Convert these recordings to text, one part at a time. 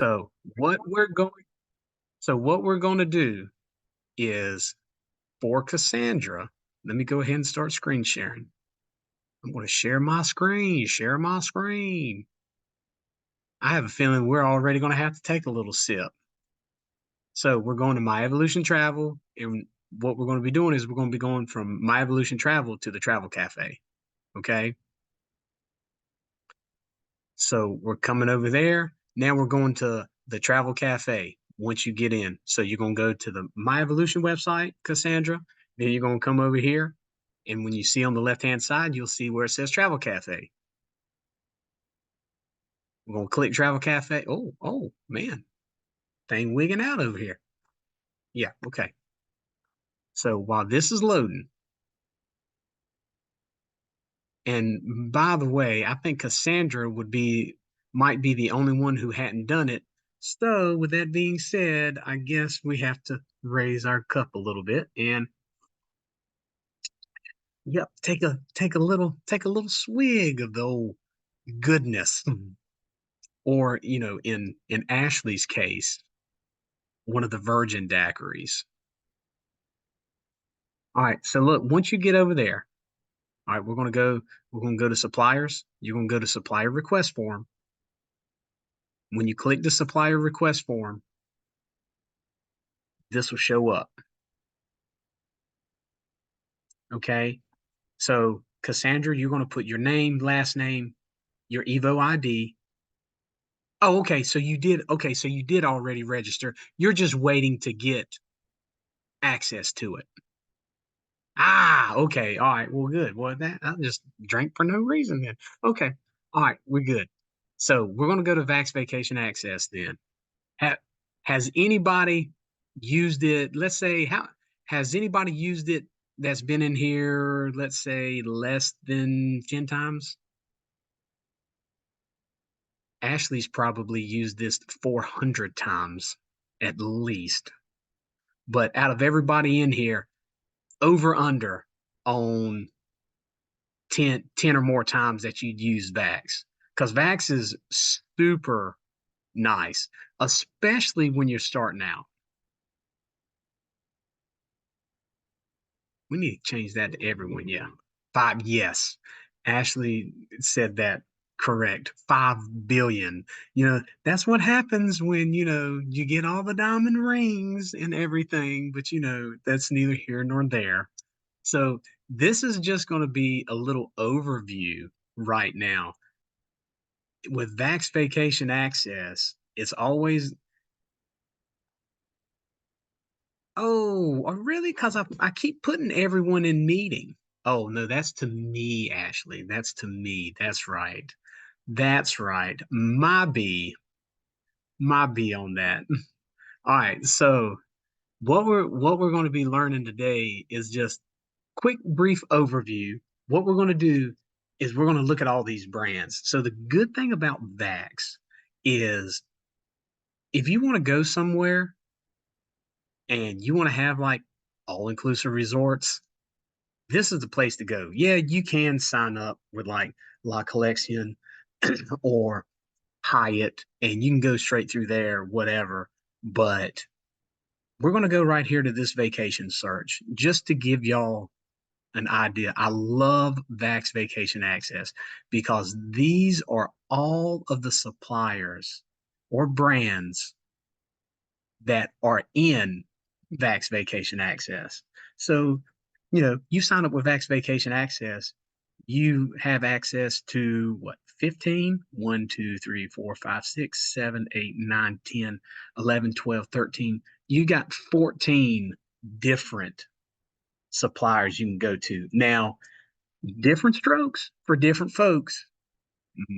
So what we're going so what we're going to do is for Cassandra, let me go ahead and start screen sharing. I'm going to share my screen, share my screen. I have a feeling we're already going to have to take a little sip. So we're going to My Evolution Travel, and what we're going to be doing is we're going to be going from My Evolution Travel to the Travel Cafe. Okay. So we're coming over there. Now we're going to the Travel Cafe once you get in. So you're going to go to the My Evolution website, Cassandra. Then you're going to come over here. And when you see on the left-hand side, you'll see where it says Travel Cafe. We're going to click Travel Cafe. Oh, man. Thing wigging out over here. Yeah, okay. So while this is loading, and by the way, I think Cassandra might be the only one who hadn't done it. So with that being said, I guess we have to raise our cup a little bit and yep, take a little swig of the old goodness. Or, in Ashley's case, one of the virgin daiquiris. All right, so look, once you get over there, all right, we're gonna go to suppliers. You're gonna go to supplier request form. When you click the supplier request form, this will show up. Okay. So Cassandra, you're gonna put your name, last name, your Evo ID. Oh, okay. So you did already register. You're just waiting to get access to it. Ah, okay. All right. Well, good. Well, that I just drank for no reason then. Okay. All right, we're good. So we're gonna go to Vax Vacation Access then. Ha has anybody used it? Let's say how has anybody used it that's been in here, let's say less than 10 times? Ashley's probably used this 400 times at least. But out of everybody in here, over under on 10 or more times that you'd use Vax. Because Vax is super nice, especially when you're starting out. We need to change that to everyone. Yeah. Five. Yes. Ashley said that correct. 5 billion. That's what happens when, you get all the diamond rings and everything, but, that's neither here nor there. So this is just going to be a little overview right now. With Vax Vacation Access, it's always, really? Because I keep putting everyone in meeting. Oh, no, that's to me, Ashley. That's to me. That's right. That's right. My B on that. All right. So what we're going to be learning today is just quick, brief overview. What we're going to do is we're going to look at all these brands. So the good thing about Vax is if you want to go somewhere and you want to have like all-inclusive resorts, this is the place to go. Yeah, you can sign up with like La Collection or Hyatt, and you can go straight through there, whatever. But we're going to go right here to this vacation search just to give y'all an idea. I love Vax Vacation Access because these are all of the suppliers or brands that are in Vax Vacation Access. So, you sign up with Vax Vacation Access, you have access to what, 15? 1, 2, 3, 4, 5, 6, 7, 8, 9, 10, 11, 12, 13. You got 14 different suppliers you can go to. Now, different strokes for different folks.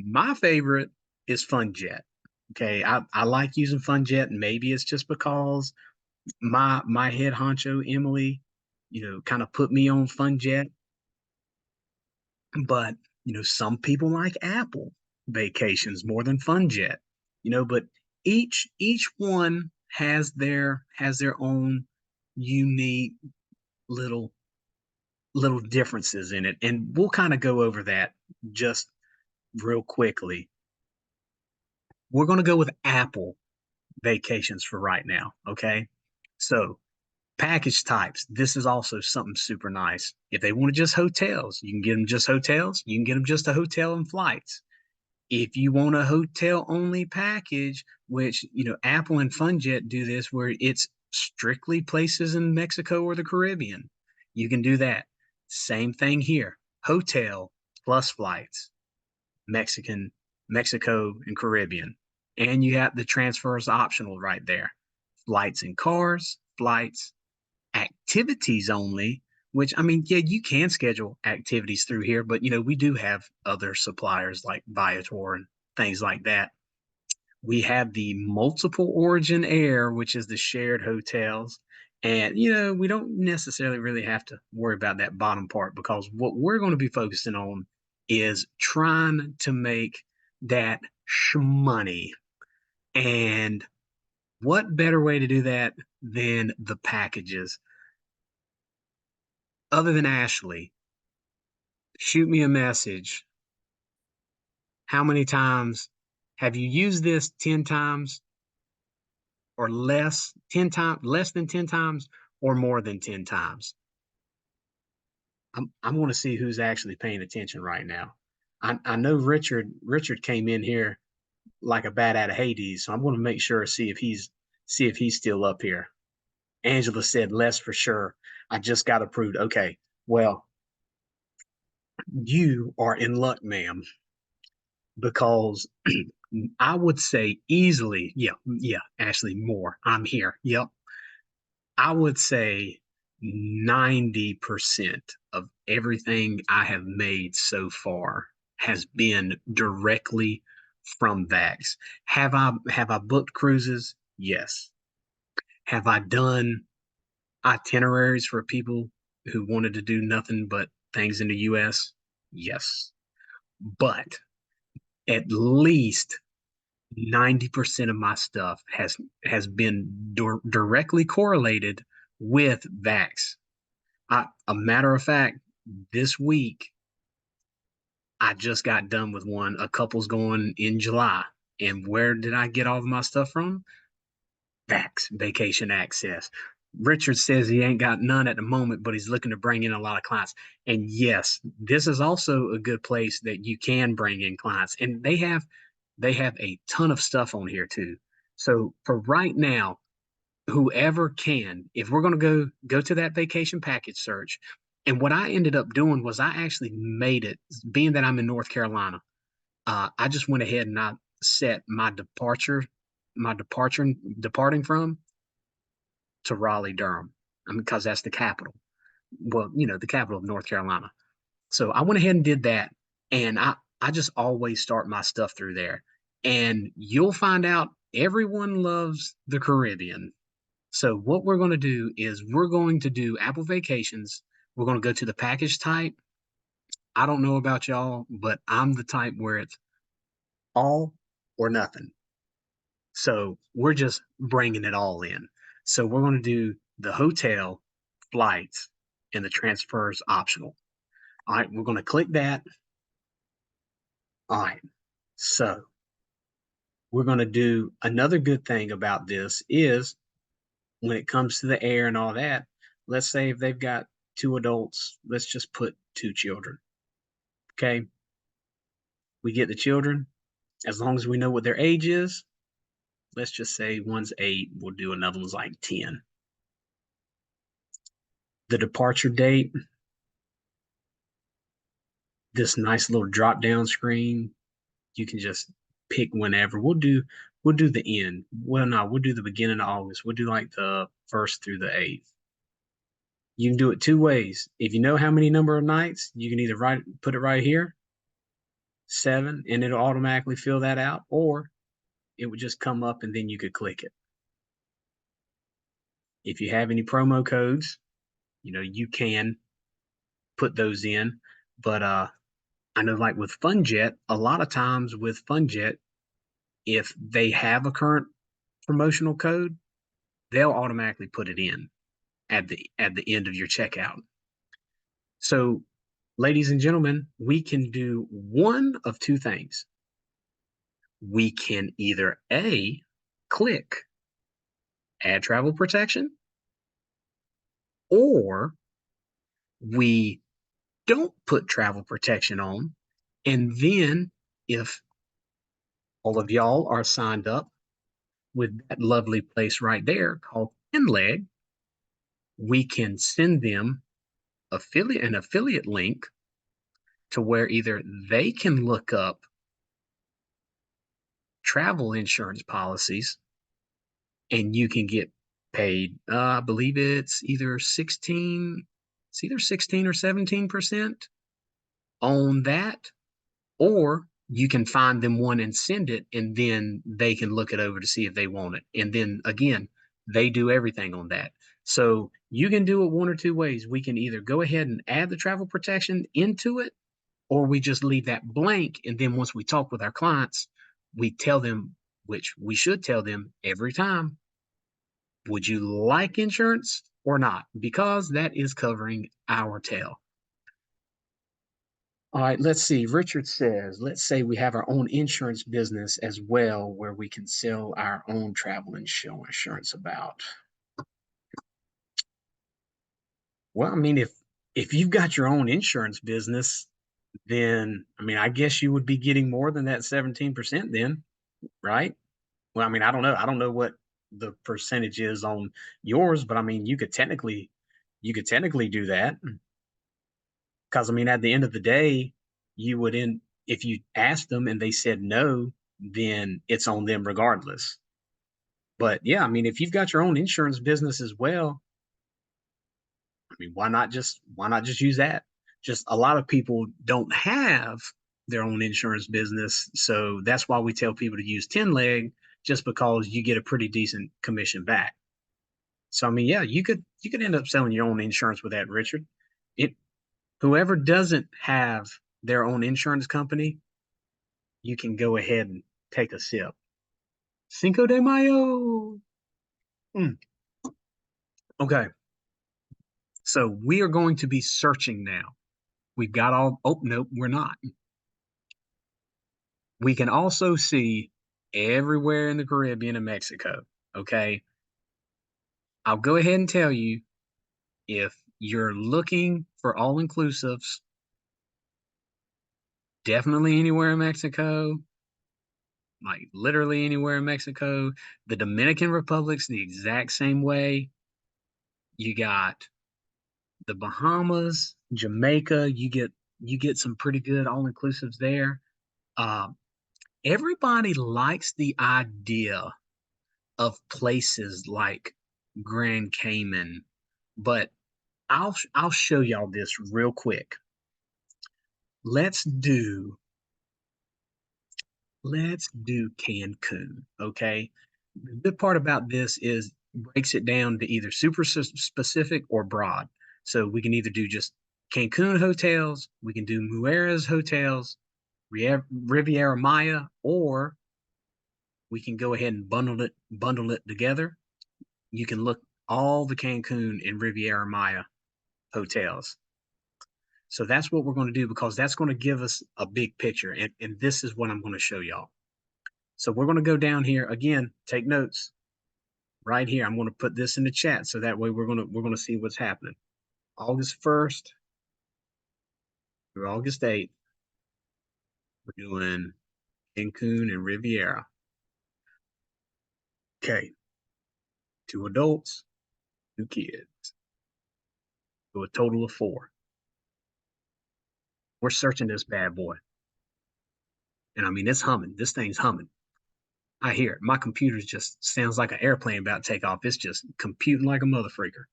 My favorite is FunJet. Okay, I like using FunJet. Maybe it's just because my head honcho Emily, kind of put me on FunJet. But some people like Apple vacations more than FunJet. But each one has their own unique little little differences in it, and we'll kind of go over that just real quickly. We're going to go with Apple. vacations for right now. Okay. So package types. This is also something super nice. If they want just hotels, you can get them just hotels. You can get them just a hotel and flights. If you want a hotel only package, which, Apple and FunJet do this where it's strictly places in Mexico or the Caribbean, you can do that. Same thing here. Hotel plus flights, Mexican, Mexico and Caribbean. And you have the transfers optional right there. Flights and cars, flights, activities only, which I mean, yeah, you can schedule activities through here, but we do have other suppliers like Viator and things like that. We have the multiple origin air, which is the shared hotels. And, we don't necessarily really have to worry about that bottom part because what we're going to be focusing on is trying to make that money. And what better way to do that than the packages? Other than Ashley, shoot me a message. How many times have you used this 10 times or less, 10 times, less than 10 times or more than 10 times? I'm going to see who's actually paying attention right now. I know Richard came in here like a bat out of Hades, so I'm going to make sure see if he's still up here. Angela said less for sure. I just got approved. Okay. Well, you are in luck, ma'am, because I would say easily, yeah, Ashley, more. I'm here. Yep. I would say 90% of everything I have made so far has been directly from Vax. Have I booked cruises? Yes. Have I done itineraries for people who wanted to do nothing but things in the US? Yes. But at least 90% of my stuff has been directly correlated with Vax. A matter of fact, this week I just got done with one. A couple's going in July. And where did I get all of my stuff from? Vax Vacation Access. Richard says he ain't got none at the moment, but he's looking to bring in a lot of clients. And yes, this is also a good place that you can bring in clients. And they have a ton of stuff on here too. So for right now, whoever can, if we're going to go to that vacation package search, and what I ended up doing was I actually made it, being that I'm in North Carolina, I just went ahead and I set my departing from to Raleigh, Durham, because that's the capital. Well, the capital of North Carolina. So I went ahead and did that, and I just always start my stuff through there, and you'll find out everyone loves the Caribbean. So what we're going to do is we're going to do Apple Vacations. We're going to go to the package type. I don't know about y'all, but I'm the type where it's all or nothing. So we're just bringing it all in. So we're going to do the hotel, flights, and the transfers optional. All right, we're going to click that. All right, so we're going to do another good thing about this is when it comes to the air and all that, let's say if they've got two adults, let's just put two children. Okay. We get the children. As long as we know what their age is, let's just say one's 8, we'll do another one's like 10. The departure date, this nice little drop down screen, you can just pick whenever. We'll do the end. Well, no, we'll do the beginning of August. We'll do like the 1st through the 8th. You can do it two ways. If you know how many number of nights, you can either put it right here, 7, and it'll automatically fill that out, or it would just come up and then you could click it. If you have any promo codes, you can put those in. But I know like with FunJet, a lot of times with FunJet, if they have a current promotional code, they'll automatically put it in at the end of your checkout. So, ladies and gentlemen, we can do one of two things. We can either A, click add travel protection, or we don't put travel protection on. And then if all of y'all are signed up with that lovely place right there called Pinleg, we can send them an affiliate link to where either they can look up travel insurance policies and you can get paid. I believe it's either 16 or 17% on that, or you can find them one and send it, and then they can look it over to see if they want it. And then again, they do everything on that. So you can do it one or two ways. We can either go ahead and add the travel protection into it, or we just leave that blank. And then once we talk with our clients, we tell them, which we should tell them every time, would you like insurance or not? Because that is covering our tail. All right, let's see. Richard says, let's say we have our own insurance business as well, where we can sell our own travel insurance about. Well, I mean, if you've got your own insurance business, then I mean, I guess you would be getting more than that 17% then, right? Well, I mean, I don't know. I don't know what the percentage is on yours, but I mean, you could technically do that. Because I mean, at the end of the day, you would in if you asked them and they said no, then it's on them regardless. But yeah, I mean, if you've got your own insurance business as well, I mean, why not just use that? Just a lot of people don't have their own insurance business, so that's why we tell people to use 10 leg, just because you get a pretty decent commission back. So I mean, yeah, you could end up selling your own insurance with that, Richard. It Whoever doesn't have their own insurance company, you can go ahead and take a sip. Cinco de Mayo. Mm. Okay, so we are going to be searching now. We've got all, oh, nope, we're not. We can also see everywhere in the Caribbean and Mexico. Okay, I'll go ahead and tell you, if you're looking for all inclusives, definitely anywhere in Mexico, like literally anywhere in Mexico. The Dominican Republic's the exact same way. You got the Bahamas, Jamaica. You get some pretty good all inclusives there. Uh, Everybody likes the idea of places like Grand Cayman, but I'll show y'all this real quick. Let's do let's do Cancun, okay? The good part about this is breaks it down to either super specific or broad. So we can either do just Cancun hotels, we can do Mueras hotels, Riviera Maya, or we can go ahead and bundle it together. You can look all the Cancun and Riviera Maya hotels. So that's what we're going to do, because that's going to give us a big picture. And this is what I'm going to show y'all. So we're going to go down here again, take notes right here. I'm going to put this in the chat so that way we're going to see what's happening. August 1st through August 8th, we're doing Cancun and Riviera. Okay. 2 adults, 2 kids. So a total of 4. We're searching this bad boy. And I mean, it's humming. This thing's humming. I hear it. My computer just sounds like an airplane about to take off. It's just computing like a mother freaker.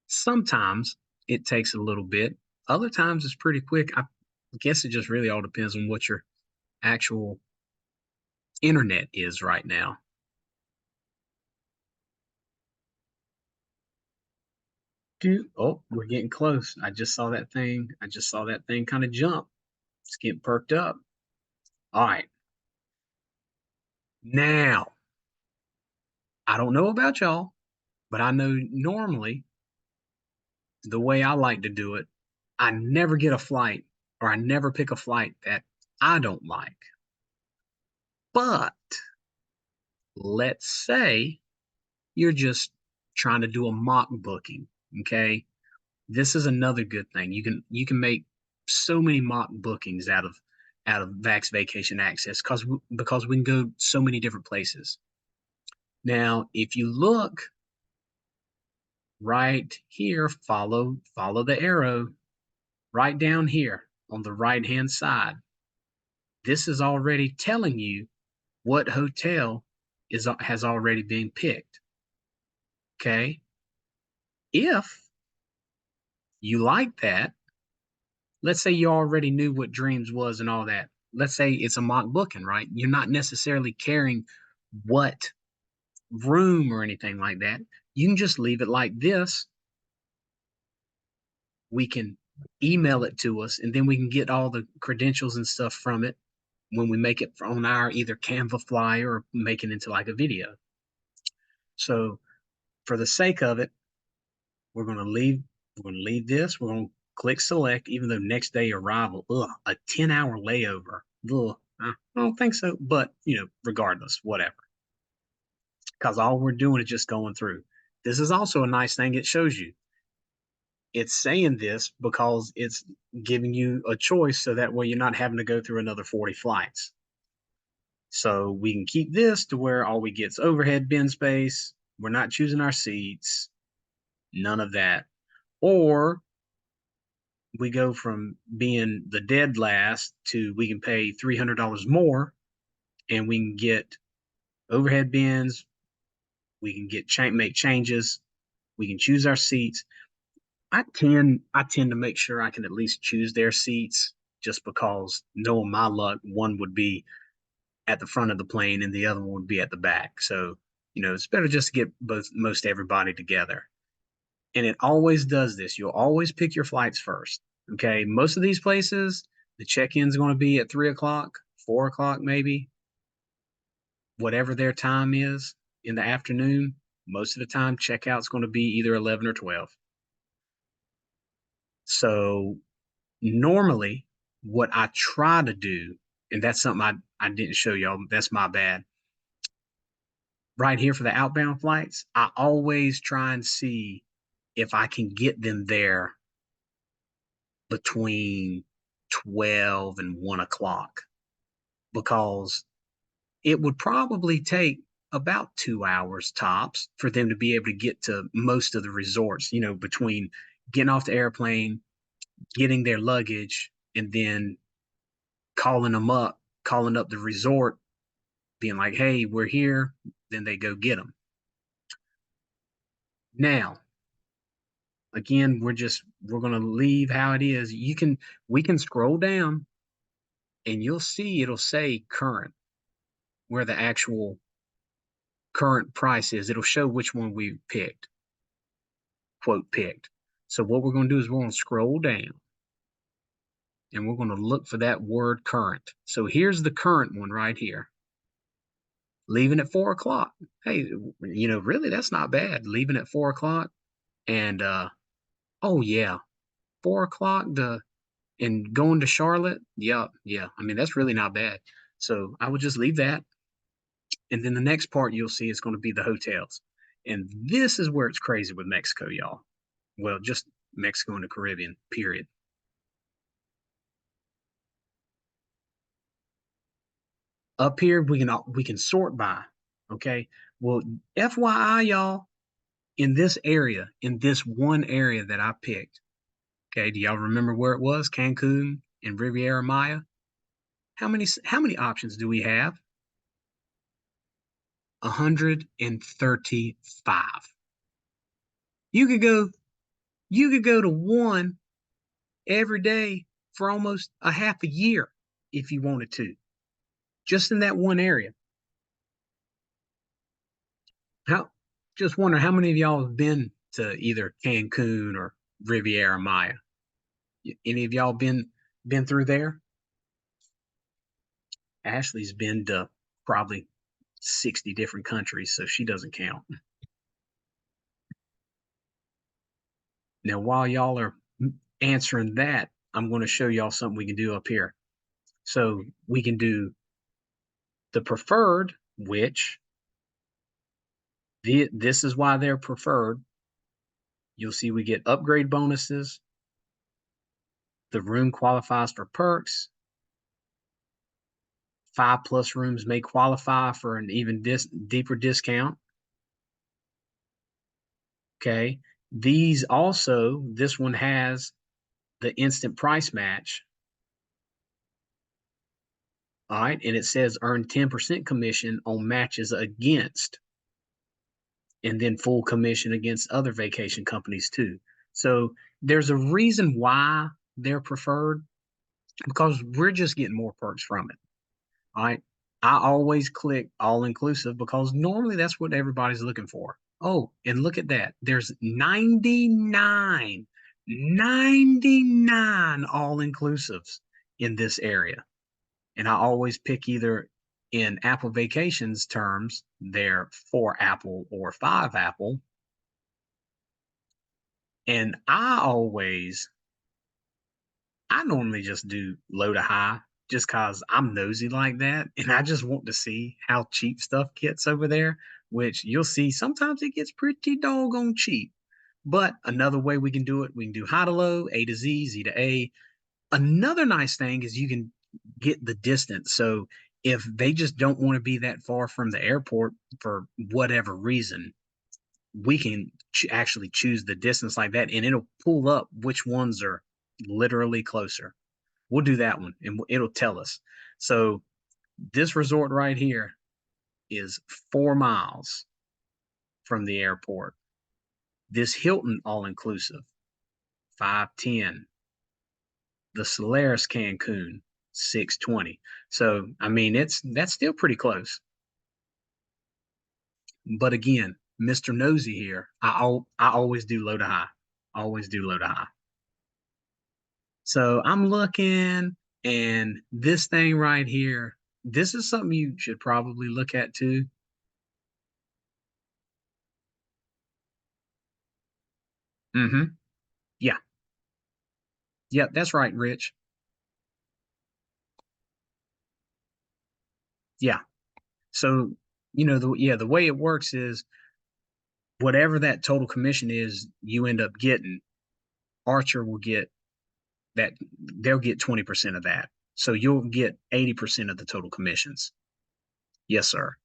Sometimes it takes a little bit. Other times it's pretty quick. I guess it just really all depends on what your actual internet is right now. Oh, we're getting close. I just saw that thing. I just saw that thing kind of jump. It's getting perked up. All right. Now, I don't know about y'all, but I know normally the way I like to do it, I never get a flight or I never pick a flight that I don't like. But let's say you're just trying to do a mock booking, okay? This is another good thing. You can make so many mock bookings out of Vax Vacation Access because we can go so many different places. Now, if you look right here, follow the arrow right down here on the right hand side. This is already telling you what hotel has already been picked. Okay. If you like that, let's say you already knew what Dreams was and all that. Let's say it's a mock booking, right? You're not necessarily caring what room or anything like that. You can just leave it like this. We can email it to us, and then we can get all the credentials and stuff from it when we make it on our either Canva flyer or make it into like a video. So for the sake of it, we're going to leave this. We're going to click select, even though next day arrival, a 10-hour layover. I don't think so, but regardless, whatever. Because all we're doing is just going through. This is also a nice thing it shows you. It's saying this because it's giving you a choice so that way you're not having to go through another 40 flights. So we can keep this to where all we get is overhead bin space. We're not choosing our seats, none of that. Or we go from being the dead last to we can pay $300 more and we can get overhead bins. We can make changes. We can choose our seats. I tend to make sure I can at least choose their seats just because knowing my luck, one would be at the front of the plane and the other one would be at the back. So, it's better just to get most everybody together. And it always does this. You'll always pick your flights first. Okay. Most of these places, the check-in is going to be at 3 o'clock, 4 o'clock, maybe, whatever their time is in the afternoon. Most of the time, checkout's going to be either 11 or 12. So normally what I try to do, and that's something I didn't show y'all, that's my bad. Right here for the outbound flights, I always try and see if I can get them there between 12 and 1 o'clock, because it would probably take about 2 hours tops for them to be able to get to most of the resorts, between getting off the airplane, getting their luggage, and then calling up the resort, being like, hey, we're here. Then they go get them. Now, again, we're going to leave how it is. We can scroll down and you'll see it'll say current, where the actual current price is. It'll show which one we picked, quote, picked. So what we're going to do is we're going to scroll down and we're going to look for that word current. So here's the current one right here. Leaving at 4 o'clock. Hey, really, that's not bad. Leaving at 4 o'clock. And oh yeah, 4 o'clock and going to Charlotte. Yeah. I mean, that's really not bad. So I would just leave that. And then the next part you'll see is going to be the hotels. And this is where it's crazy with Mexico, y'all. Well, just Mexico and the Caribbean, period. Up here we can sort by. Okay. Well, FYI, y'all, in this one area that I picked. Okay, do y'all remember where it was? Cancun and Riviera Maya. How many options do we have? 135. You could go you could go to one every day for almost a half a year if you wanted to, just in that one area. How Just wonder how many of y'all have been to either Cancun or Riviera Maya. Any of y'all been through there? Ashley's been to probably 60 different countries, so she doesn't count. Now, while y'all are answering that, I'm going to show y'all something we can do up here. So we can do the preferred, which this is why they're preferred. You'll see we get upgrade bonuses. The room qualifies for perks. 5+ rooms may qualify for an even deeper discount. Okay. These also, this one has the instant price match. All right. And it says earn 10% commission on matches against, and then full commission against other vacation companies too. So there's a reason why they're preferred, because we're just getting more perks from it. All right. I always click all inclusive because normally that's what everybody's looking for. Oh, and look at that. There's 99 all inclusives in this area. And I always pick either in Apple Vacations terms, they're 4 Apple or 5 Apple. And I normally just do low to high just because I'm nosy like that. And I just want to see how cheap stuff gets over there, which you'll see sometimes it gets pretty doggone cheap. But another way we can do it, we can do high to low, A to Z, Z to A. Another nice thing is you can get the distance. So if they just don't want to be that far from the airport for whatever reason, we can actually choose the distance like that, and it'll pull up which ones are literally closer. We'll do that one, and it'll tell us. So this resort right here is 4 miles from the airport. This Hilton all inclusive, 510. The Solaris Cancun, 620. So I mean, that's still pretty close. But again, Mr. Nosy here, I always do low to high. Always do low to high. So I'm looking, and this thing right here, this is something you should probably look at too. Mm-hmm. Yeah. Yeah, that's right, Rich. Yeah. So, the way it works is whatever that total commission is you end up getting, Archer will get that, they'll get 20% of that. So you'll get 80% of the total commissions. Yes, sir.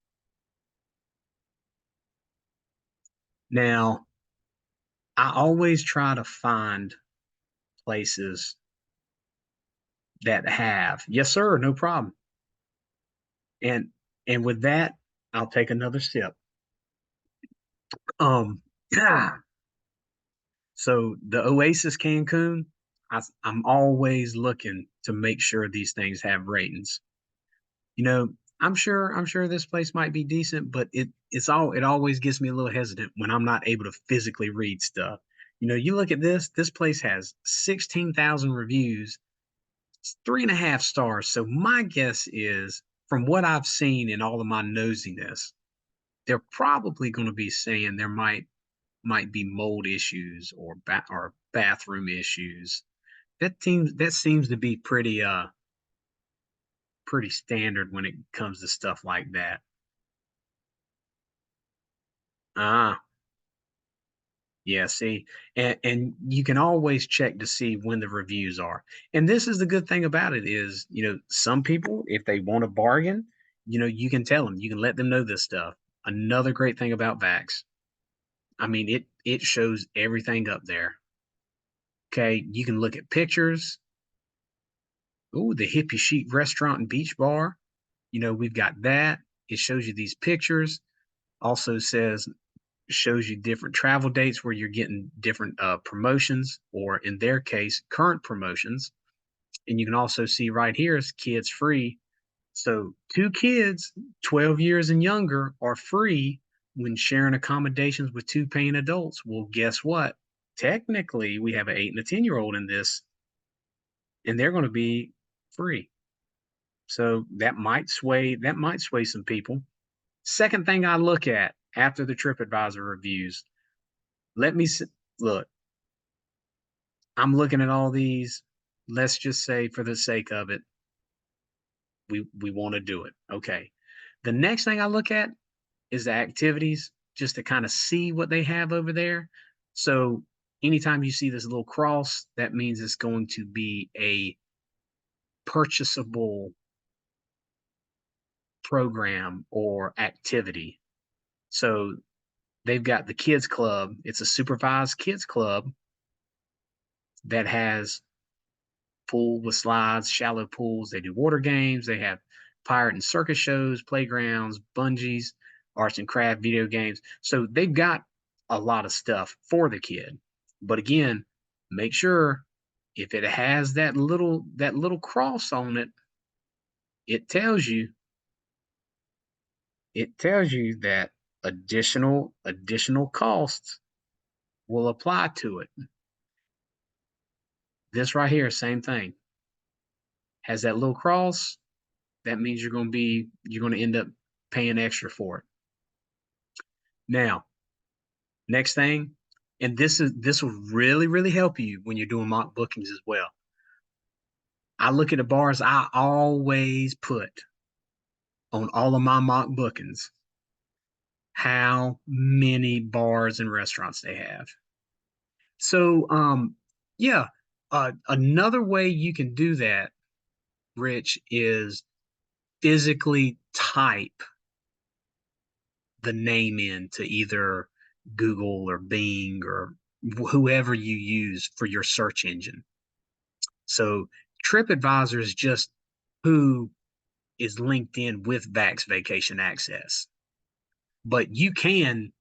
Now, I always try to find places that have, yes, sir, no problem. And with that, I'll take another sip. Um, so the Oasis Cancun, I'm always looking to make sure these things have ratings. You know, I'm sure this place might be decent, but it always gets me a little hesitant when I'm not able to physically read stuff. You look at this place has 16,000 reviews, it's 3.5 stars. So my guess is, from what I've seen in all of my nosiness, they're probably going to be saying there might be mold issues or bathroom issues. That seems to be pretty standard when it comes to stuff like that. Ah, yeah, see, and you can always check to see when the reviews are. And this is the good thing about it is, some people, if they want a bargain, you can tell them, you can let them know this stuff. Another great thing about Vax, I mean, it shows everything up there. Okay, you can look at pictures. Oh, the hippie chic restaurant and beach bar. We've got that. It shows you these pictures. Also shows you different travel dates where you're getting different promotions, or in their case, current promotions. And you can also see right here is kids free. So 2 kids, 12 years and younger, are free when sharing accommodations with 2 paying adults. Well, guess what? Technically, we have an 8 and a 10-year-old in this, and they're going to be free. So that might sway some people. Second thing I look at after the TripAdvisor reviews, let me look. I'm looking at all these. let's just say for the sake of it, we want to do it. Okay. The next thing I look at is the activities just to kind of see what they have over there. So anytime you see this little cross, that means it's going to be a purchasable program or activity. So they've got the kids club. It's a supervised kids club that has pool with slides, shallow pools. They do water games. They have pirate and circus shows, playgrounds, bungees, arts and craft video games. So they've got a lot of stuff for the kid. But again, make sure if it has that little cross on it, it tells you that additional costs will apply to it. This right here, same thing. Has that little cross, that means you're going to end up paying extra for it. Now, next thing, and this will really help you when you're doing mock bookings as well. I look at the bars. I always put on all of my mock bookings how many bars and restaurants they have. So, yeah, another way you can do that, Rich, is physically type the name in to either Google or Bing or whoever you use for your search engine. So TripAdvisor is just who is linked in with Vax Vacation Access. But you can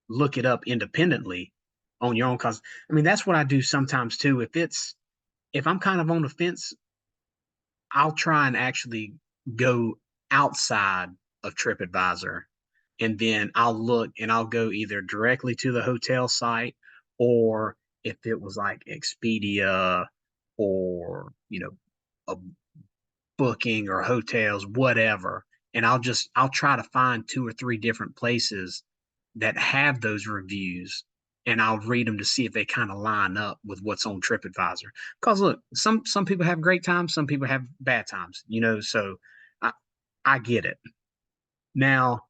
look it up independently on your own. Cause I mean, that's what I do sometimes too. If I'm kind of on the fence, I'll try and actually go outside of TripAdvisor, and then I'll look and I'll go either directly to the hotel site, or if it was like Expedia or, a booking or hotels, whatever. And I'll try to find two or three different places that have those reviews, and I'll read them to see if they kind of line up with what's on TripAdvisor. Because look, some people have great times, some people have bad times, so I I get it. Now,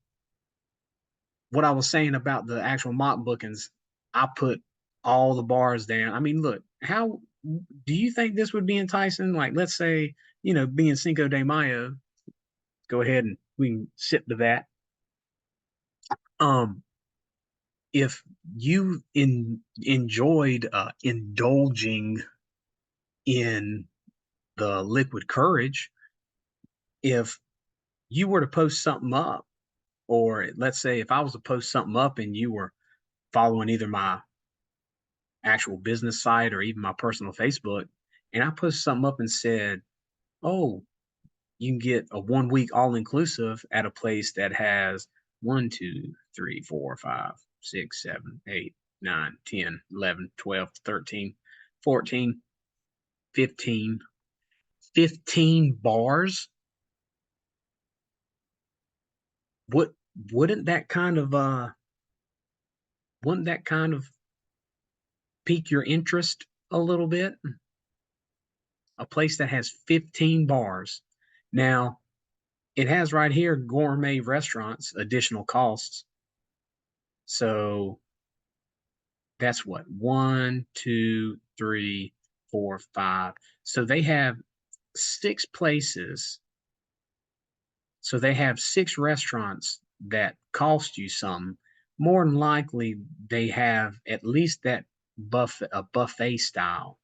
what I was saying about the actual mock bookings, I put all the bars down. I mean, look, how do you think this would be enticing? Like, let's say, being Cinco de Mayo, go ahead and we can sip to that. Um, if you enjoyed indulging in the liquid courage, if you were to post something up, or let's say if I was to post something up and you were following either my actual business site or even my personal Facebook, and I post something up and said, "Oh, you can get a 1 week all inclusive at a place that has 1, 2, 3, 4, 5, 6, 7, 8, 9, 10, 11, 12, 13, 14, 15, 15 bars." What wouldn't that kind of wouldn't that kind of pique your interest a little bit? A place that has 15 bars. Now, it has right here gourmet restaurants, additional costs. So that's what, one, two, three, four, five. So they have six places. So they have six restaurants that cost you some. More than likely, they have at least that a buffet style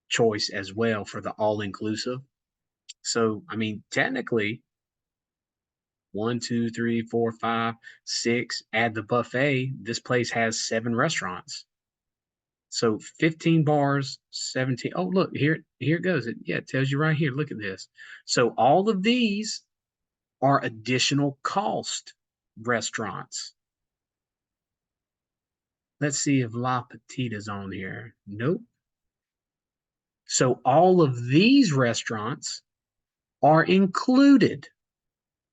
choice as well for the all inclusive. So, I mean, technically, one, two, three, four, five, six, add the buffet. This place has seven restaurants. So 15 bars, 17. Oh, look, here it goes. It tells you right here. Look at this. So all of these are additional cost restaurants. Let's see if La Petita's on here. Nope. So all of these restaurants are included.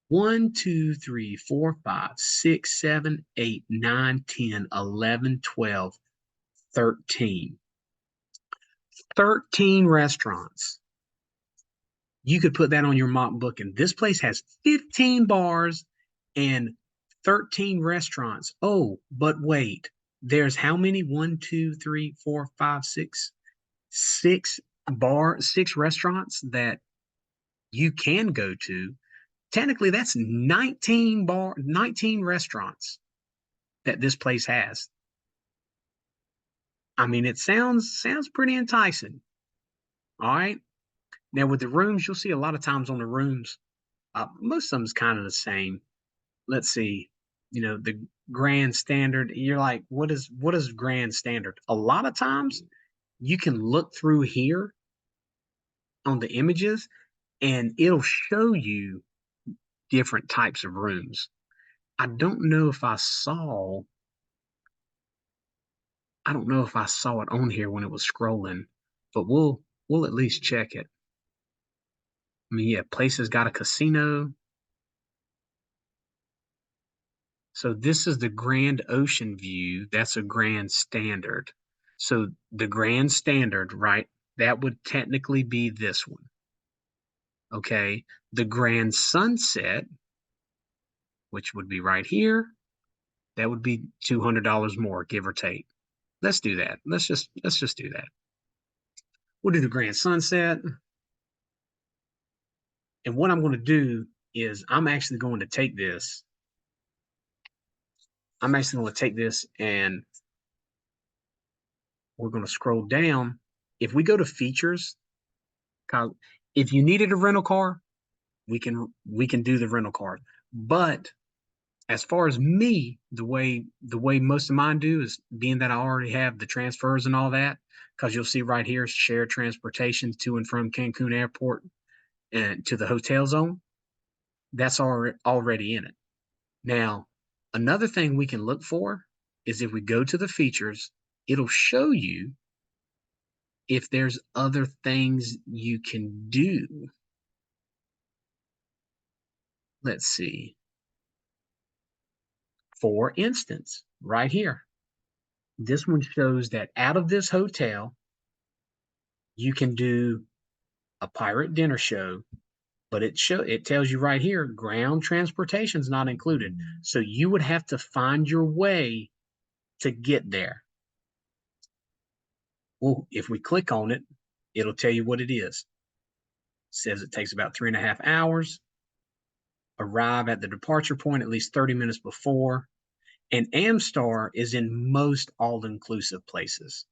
1, 2, 3, 4, 5, 6, 7, 8, 9, 10, 11, 12, 13. 13 restaurants. You could put that on your mock booking. This place has 15 bars and 13 restaurants. Oh, but wait, there's how many? One, two, three, four, five, six, six restaurants that you can go to. Technically, that's 19 restaurants that this place has. I mean, it sounds pretty enticing. All right. Now with the rooms, you'll see a lot of times on the rooms, most of them's kind of the same. Let's see, the grand standard. You're like, what is grand standard? A lot of times you can look through here on the images and it'll show you different types of rooms. I don't know if I don't know if I saw it on here when it was scrolling, but we'll at least check it. I mean, yeah, places got a casino. So this is the Grand Ocean View. That's a Grand Standard. So the Grand Standard, right? That would technically be this one. Okay. The Grand Sunset, which would be right here, that would be $200 more, give or take. Let's do that. Let's just do that. We'll do the Grand Sunset. And what I'm going to do is I'm actually going to take this. I'm actually going to take this and we're going to scroll down. If we go to features, if you needed a rental car, we can do the rental car. But as far as me, the way most of mine do is being that I already have the transfers and all that, because you'll see right here shared transportation to and from Cancun Airport and to the hotel zone. That's already in it. Now, another thing we can look for is if we go to the features, it'll show you if there's other things you can do. Let's see. For instance, right here, this one shows that out of this hotel, you can do a pirate dinner show, but it tells you right here, ground transportation is not included. So you would have to find your way to get there. Well, if we click on it, it'll tell you what it is. It says it takes about 3.5 hours. Arrive at the departure point at least 30 minutes before. And Amstar is in most all-inclusive places.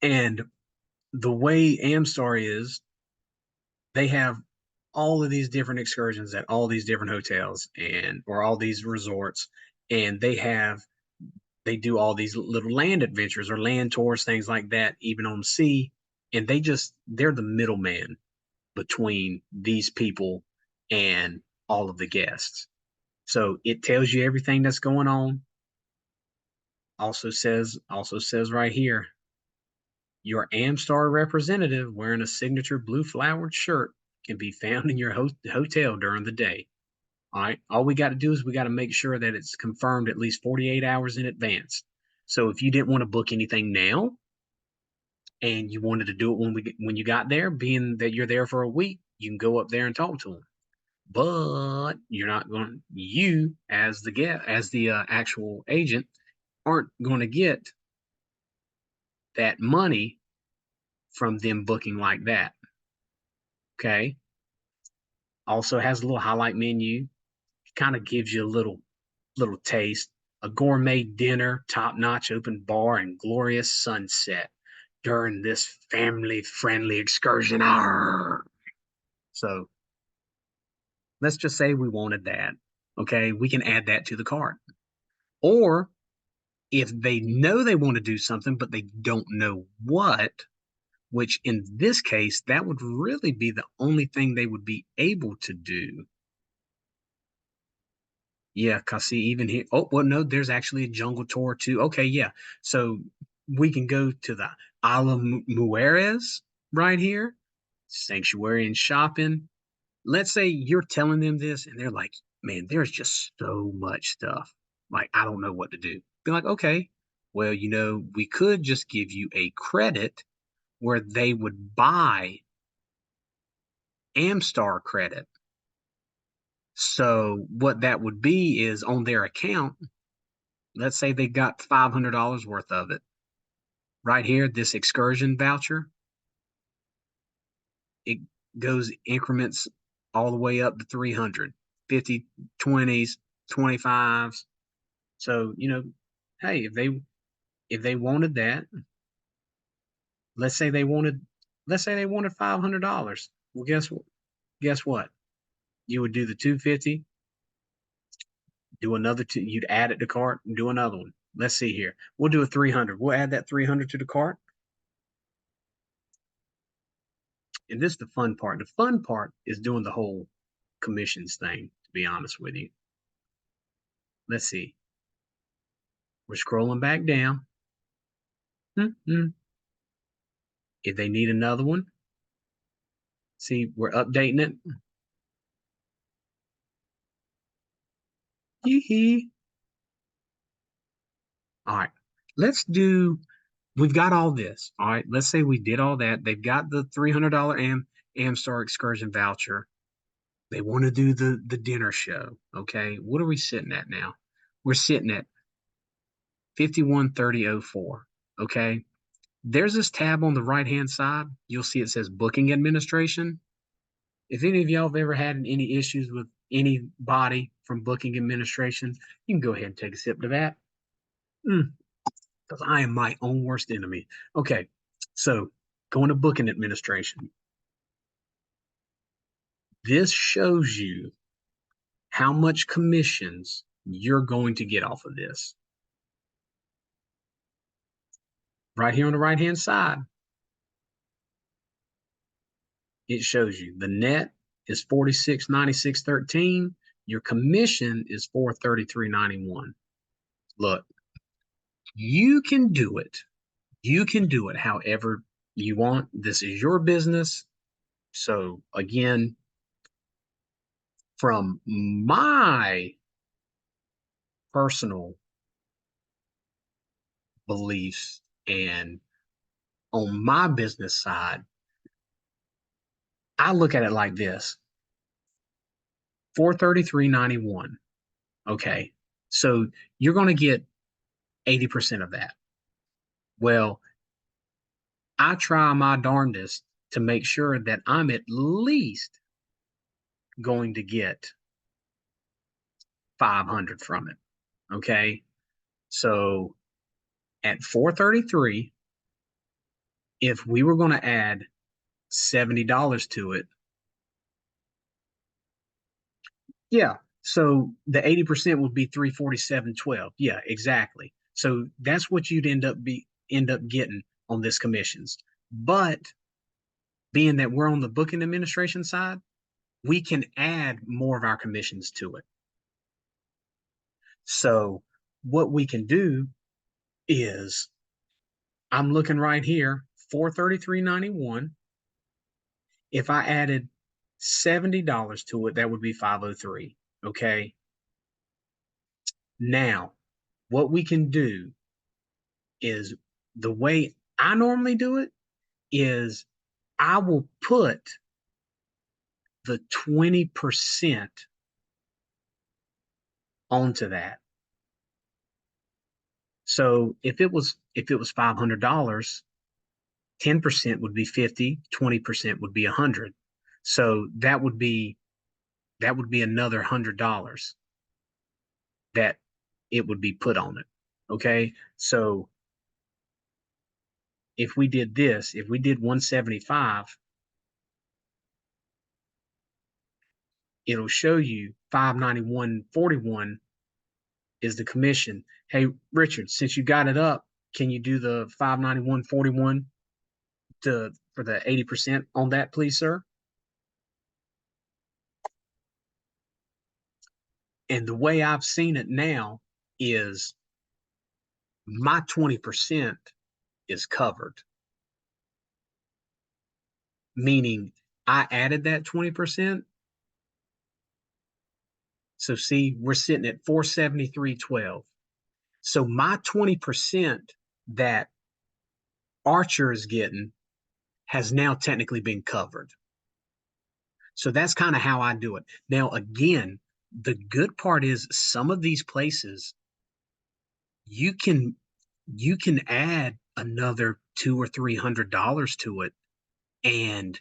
And the way Amstar is, they have all of these different excursions at all these different hotels and or all these resorts, and they do all these little land adventures or land tours, things like that, even on sea. And they're the middleman between these people and all of the guests. So it tells you everything that's going on. Also says right here, your Amstar representative wearing a signature blue flowered shirt can be found in your hotel during the day. All right. All we got to do is we got to make sure that it's confirmed at least 48 hours in advance. So if you didn't want to book anything now and you wanted to do it when you got there, being that you're there for a week, you can go up there and talk to them. But you're not going. You as the actual agent aren't going to get that money from them booking like that. Okay. Also has a little highlight menu. Kind of gives you a little taste. A gourmet dinner, top-notch open bar, and glorious sunset during this family-friendly excursion. Arr! So let's just say we wanted that. Okay, we can add that to the cart. Or if they know they want to do something, but they don't know what, which in this case, that would really be the only thing they would be able to do. Yeah, cause see, even here. Oh, well, no, there's actually a jungle tour too. Okay, yeah. So we can go to the Isla Mujeres right here, sanctuary and shopping. Let's say you're telling them this, and they're like, "Man, there's just so much stuff. Like, I don't know what to do." Be like, "Okay, Well, we could just give you a credit where they would buy Amstar credit. So what that would be is on their account, let's say they got $500 worth of it. Right here, this excursion voucher, it goes increments all the way up to 300, 50, 20s, 25s. So, hey, if they wanted that, let's say they wanted $500. Well, guess what? You would do the 250, do another two, you'd add it to cart and do another one. Let's see here. We'll do a 300. We'll add that 300 to the cart. And this is the fun part. The fun part is doing the whole commissions thing, to be honest with you. Let's see. We're scrolling back down. If they need another one, see, we're updating it. Hee. All right. We've got all this. All right. Let's say we did all that. They've got the $300 Amstar excursion voucher. They want to do the dinner show. Okay. What are we sitting at now? We're sitting at 5130.04. Okay. There's this tab on the right hand side. You'll see it says booking administration. If any of y'all have ever had any issues with anybody from booking administration, you can go ahead and take a sip of that. Because I am my own worst enemy. Okay, so going to booking administration. This shows you how much commissions you're going to get off of this. Right here on the right hand side, it shows you the net is 46.96.13. Your commission is 433.91. Look, you can do it. You can do it however you want. This is your business. So again, from my personal beliefs and on my business side, I look at it like this: 433.91. Okay. So you're going to get 80% of that. Well, I try my darndest to make sure that I'm at least going to get 500 from it. Okay. So at 433, if we were going to add $70 to it, yeah. So the 80% would be 347.12. Yeah, exactly. So that's what you'd end up getting on this commissions. But being that we're on the booking administration side, we can add more of our commissions to it. So what we can do is, I'm looking right here, 433.91. If I added $70 to it, that would be 503. Okay. Now, what we can do is, the way I normally do it is I will put the 20% onto that. So if it was $500, 10% would be 50, 20% would be 100. So that would be another $100 that it would be put on it. Okay. So if we did 175, it'll show you 591.41 is the commission. Hey, Richard, since you got it up, can you do the 591.41 for the 80% on that, please, sir? And the way I've seen it now is my 20% is covered, meaning I added that 20%. So see, we're sitting at 473.12. So my 20% that Archer is getting has now technically been covered. So that's kind of how I do it. Now, again, the good part is some of these places you can you can add another $200 or $300 to it, and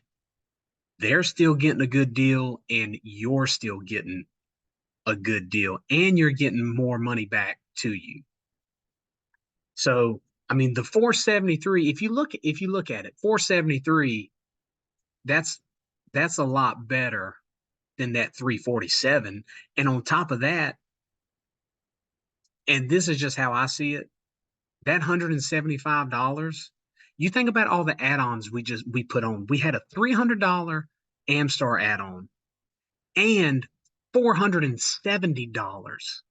they're still getting a good deal, and you're still getting a good deal, and you're getting more money back to you. So, I mean, the 473, if you look at it, 473, that's that's a lot better than that 347. And on top of that, and this is just how I see it, that $175, you think about all the add-ons we put on. We had a $300 Amstar add-on and $470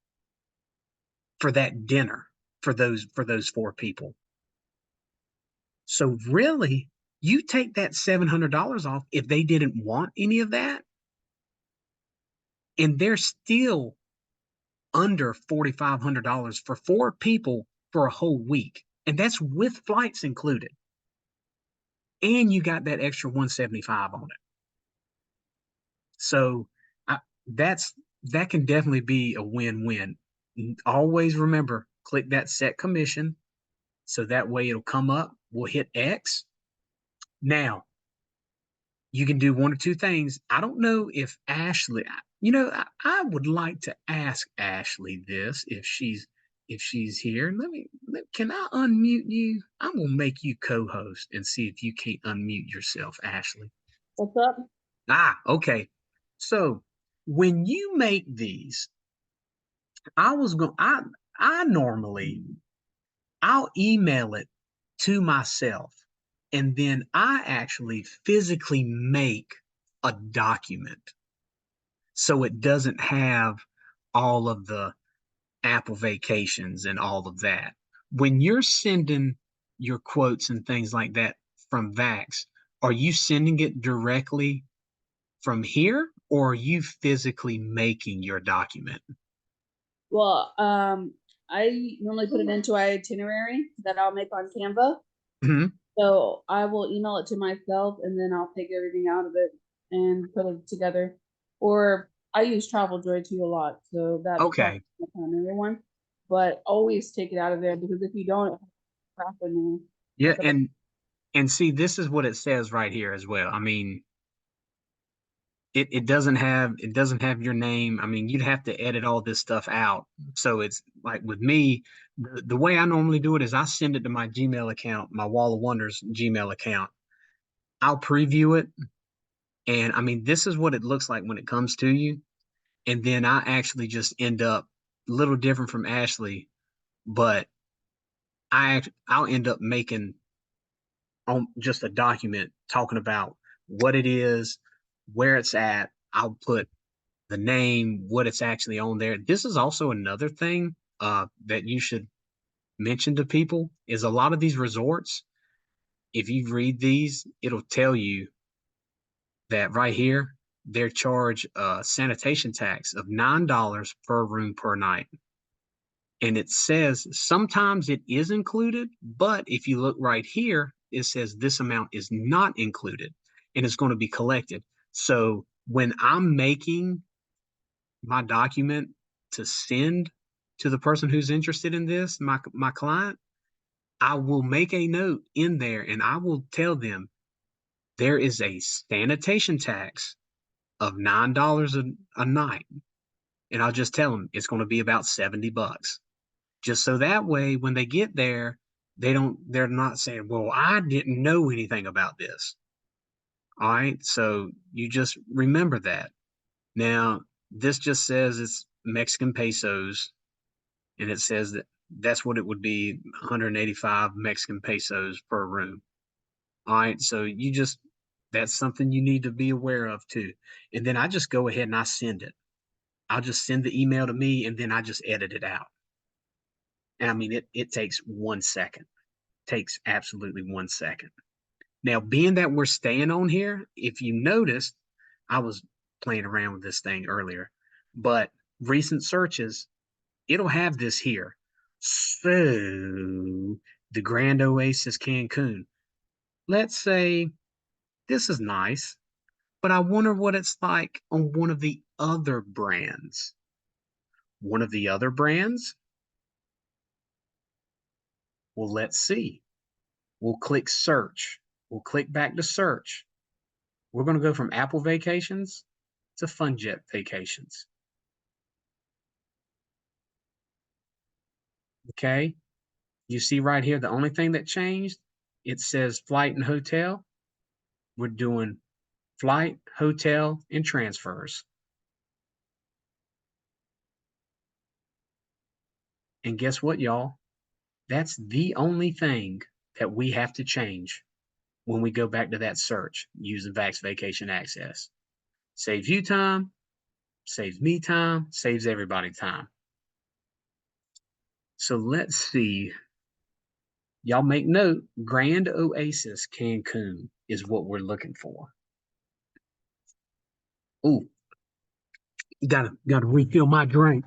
for that dinner for those four people. So really, you take that $700 off if they didn't want any of that, and they're still under $4,500 for four people for a whole week. And that's with flights included. And you got that extra 175 on it. So I, that can definitely be a win-win. Always remember, click that set commission so that way it'll come up. We'll hit X. Now, you can do one or two things. I don't know if Ashley, I would like to ask Ashley this if she's here. Can I unmute you? I'm gonna make you co-host and see if you can't unmute yourself, Ashley. What's up? Okay. So when you make these, I normally I'll email it to myself, and then I actually physically make a document so it doesn't have all of the Apple vacations and all of that. When you're sending your quotes and things like that from Vax, are you sending it directly from here, or are you physically making your document? Well, I normally put it into my itinerary that I'll make on Canva. Mhm. So I will email it to myself and then I'll take everything out of it and put it together. Or I use Travel Joy too a lot, so that's probably Okay. the primary one. But always take it out of there because if you don't, it has crap in Yeah, there. and see, this is what it says right here as well. I mean, it doesn't have your name. I mean, you'd have to edit all this stuff out. So it's like with me, the way I normally do it is I send it to my Gmail account, my Wall of Wonders Gmail account. I'll preview it, and I mean, this is what it looks like when it comes to you. And then I actually just end up a little different from Ashley, but I'll end up making on just a document talking about what it is, where it's at. I'll put the name, what it's actually on there. This is also another thing that you should mention to people is a lot of these resorts, if you read these, it'll tell you that right here, they're charge a sanitation tax of $9 per room per night. And it says sometimes it is included, but if you look right here, it says this amount is not included and it's going to be collected. So when I'm making my document to send to the person who's interested in this, my client, I will make a note in there and I will tell them there is a sanitation tax of $9 a night. And I'll just tell them it's going to be about $70. Just so that way when they get there, they're not saying, well, I didn't know anything about this. All right. So you just remember that. Now, this just says it's Mexican pesos, and it says that that's what it would be 185 Mexican pesos per room. All right. So that's something you need to be aware of too. And then I just go ahead and I send it. I'll just send the email to me and then I just edit it out. And I mean, it takes 1 second, takes absolutely 1 second. Now, being that we're staying on here, if you noticed, I was playing around with this thing earlier, but recent searches, it'll have this here. So the Grand Oasis Cancun. Let's say this is nice, but I wonder what it's like on one of the other brands. One of the other brands? Well, let's see. We'll click search. We'll click back to search. We're going to go from Apple Vacations to FunJet Vacations. Okay. You see right here, the only thing that changed, it says flight and hotel. We're doing flight, hotel, and transfers. And guess what, y'all? That's the only thing that we have to change when we go back to that search using Vax Vacation Access. Saves you time, saves me time, saves everybody time. So let's see. Y'all make note, Grand Oasis Cancun is what we're looking for. Ooh, gotta refill my drink.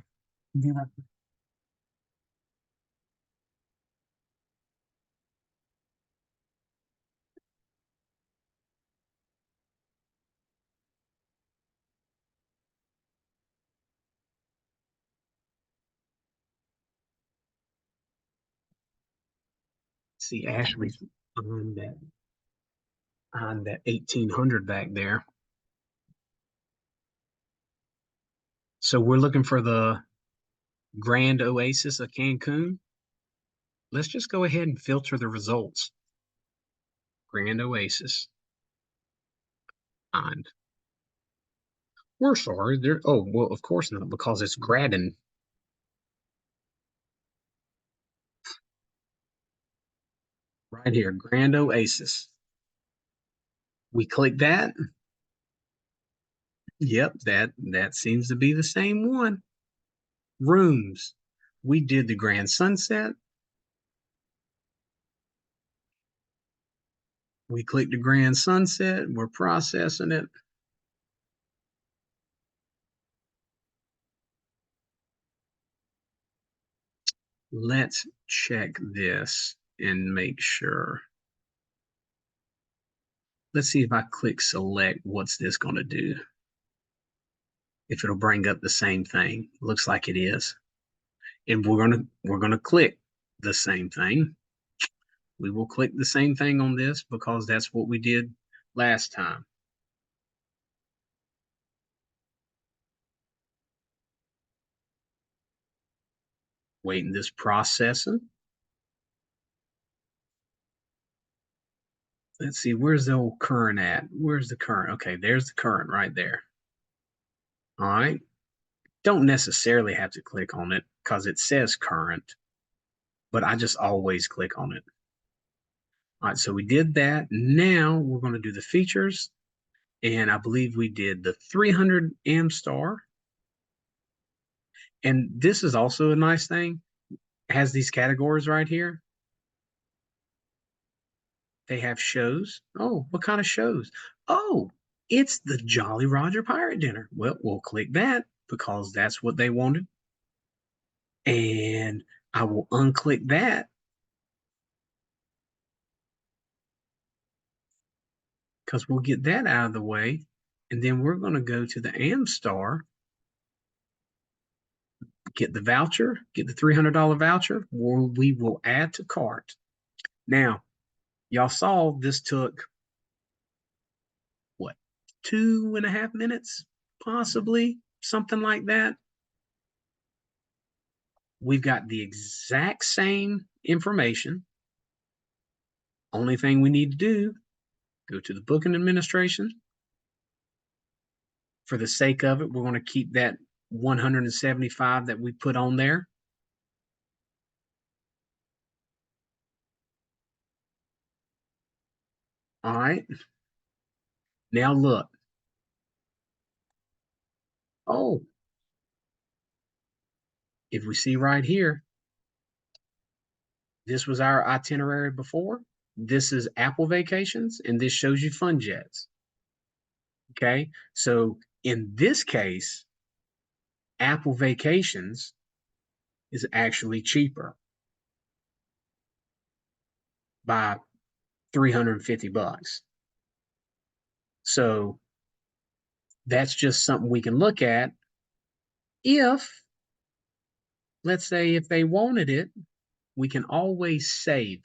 See Ashley's on that 1800 back there. So we're looking for the Grand Oasis of Cancun. Let's just go ahead and filter the results. Grand Oasis. And we're sorry. There. Oh, well, of course not, because it's Graden. Right here, Grand Oasis. We click that. Yep, that seems to be the same one. Rooms. We did the Grand Sunset. We click the Grand Sunset. We're processing it. Let's check this and make sure. Let's see if I click select, what's this going to do? If it'll bring up the same thing. Looks like it is. And we're gonna click the same thing. We will click the same thing on this because that's what we did last time. Waiting this processing. Let's see, where's the old current at? Where's the current? Okay, there's the current right there. All right. Don't necessarily have to click on it because it says current, but I just always click on it. All right, so we did that. Now we're going to do the features. And I believe we did the 300 AM star. And this is also a nice thing. It has these categories right here. They have shows. Oh, what kind of shows? Oh, it's the Jolly Roger Pirate Dinner. Well, we'll click that because that's what they wanted. And I will unclick that because we'll get that out of the way. And then we're going to go to the Amstar, get the voucher, get the $300 voucher, or we will add to cart. Now, y'all saw this took what, 2.5 minutes, possibly something like that. We've got the exact same information. Only thing we need to do, go to the booking administration. For the sake of it, we're going to keep that 175 that we put on there. All right. Now look. Oh, if we see right here, this was our itinerary before. This is Apple Vacations, and this shows you Fun Jets. Okay. So in this case, Apple Vacations is actually cheaper. by 350 bucks. So that's just something we can look at. If, let's say, if they wanted it, we can always save.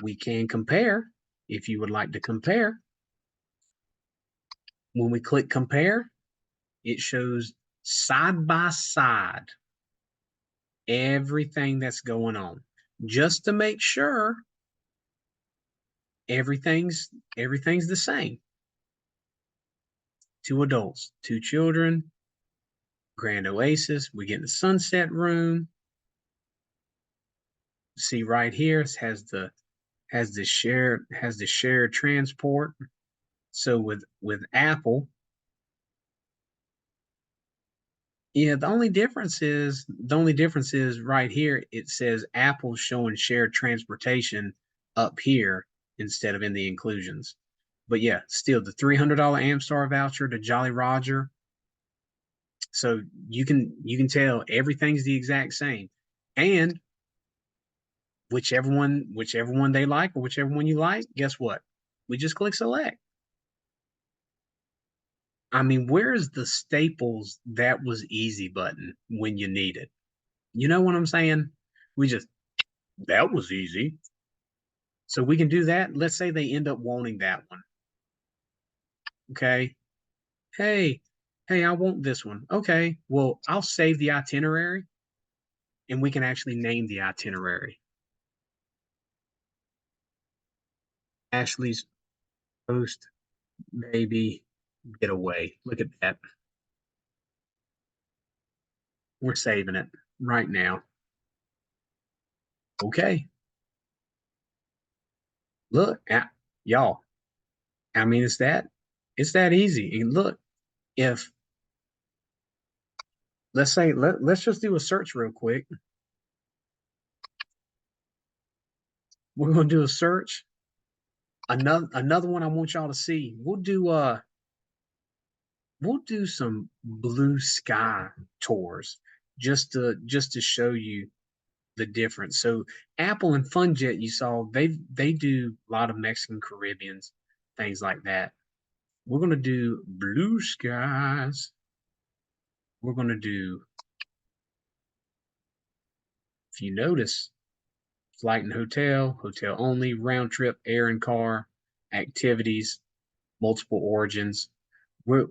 We can compare if you would like to compare. When we click compare, it shows side by side everything that's going on, just to make sure everything's the same. 2 adults, 2 children, Grand Oasis. We get in the sunset room. See right here, it has the shared transport. So with Apple, yeah, the only difference is right here. It says Apple showing shared transportation up here instead of in the inclusions. But yeah, still the $300 Amstar voucher to Jolly Roger. So you can tell everything's the exact same, and whichever one they like or whichever one you like, guess what? We just click select. I mean, where's the Staples that was easy button when you need it? You know what I'm saying? We just that was easy. So we can do that. Let's say they end up wanting that one. Okay. Hey, hey, I want this one. Okay. Well, I'll save the itinerary and we can actually name the itinerary. Ashley's post baby getaway. Look at that. We're saving it right now. Okay. Look, y'all. I mean, it's that easy. And look, if let's say let's just do a search real quick. We're gonna do a search. Another one I want y'all to see. We'll do some blue sky tours just to show you the difference. So Apple and Funjet, you saw they do a lot of Mexican Caribbeans, things like that. We're gonna do blue skies. We're gonna do, if you notice, flight and hotel, hotel only, round trip, air and car, activities, multiple origins. We're,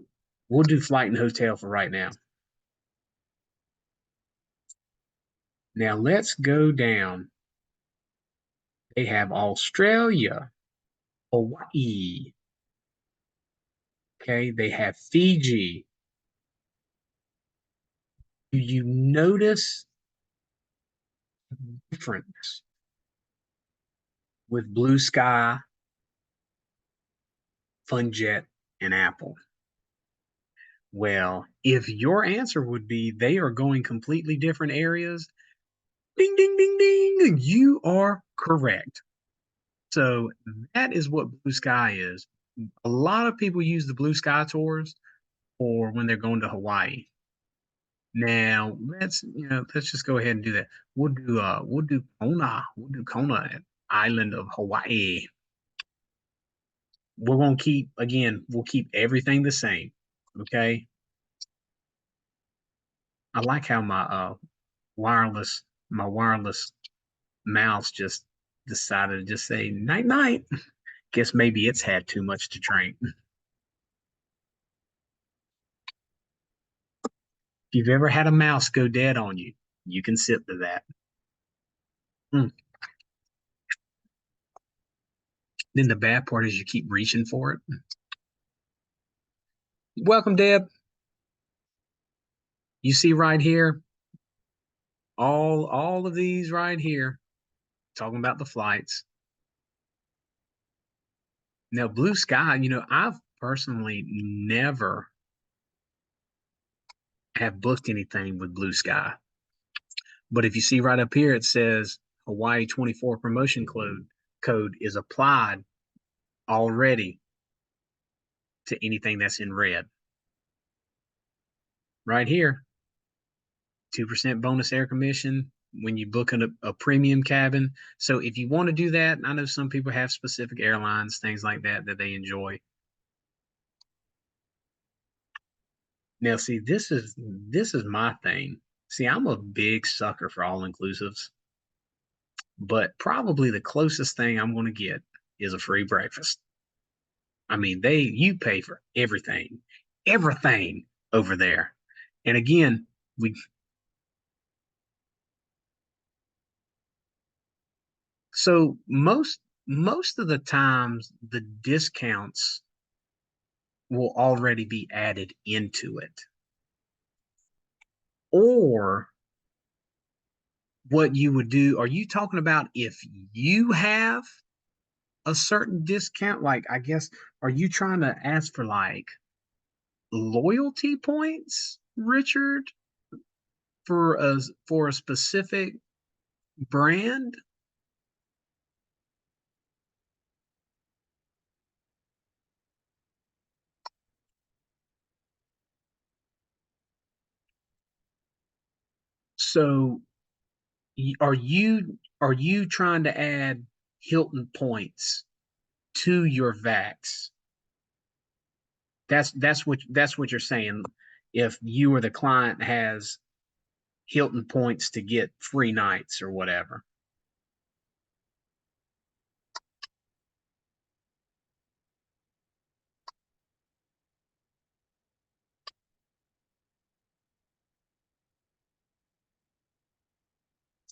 we'll do flight and hotel for right now. Now let's go down. They have Australia, Hawaii. Okay, they have Fiji. Do you notice the difference with Blue Sky, Funjet, and Apple? Well, if your answer would be they are going completely different areas, ding, ding, ding, ding, you are correct. So that is what Blue Sky is. A lot of people use the Blue Sky tours for when they're going to Hawaii. Now let's just go ahead and do that. We'll do Kona. We'll do Kona, island of Hawaii. We'll keep everything the same. Okay. I like how my wireless mouse just decided to just say night night. Guess maybe it's had too much to drink. If you've ever had a mouse go dead on you, you can sip to that. Mm. Then the bad part is you keep reaching for it. Welcome, Deb. You see right here, all of these right here, talking about the flights. Now, Blue Sky, I've personally never have booked anything with Blue Sky. But if you see right up here, it says Hawaii 24 promotion code is applied already to anything that's in red. Right here, 2% bonus air commission. when you book a premium cabin. So if you want to do that, I know some people have specific airlines, things like that that they enjoy. Now, see, this is my thing. See, I'm a big sucker for all inclusives, but probably the closest thing I'm going to get is a free breakfast. I mean, you pay for everything over there. And again, we so most of the times the discounts will already be added into it. Or what you would do, are you talking about if you have a certain discount? Like, I guess, are you trying to ask for like loyalty points, Richard, for a specific brand? So are you trying to add Hilton points to your Vax? That's what you're saying. If you or the client has Hilton points to get free nights or whatever.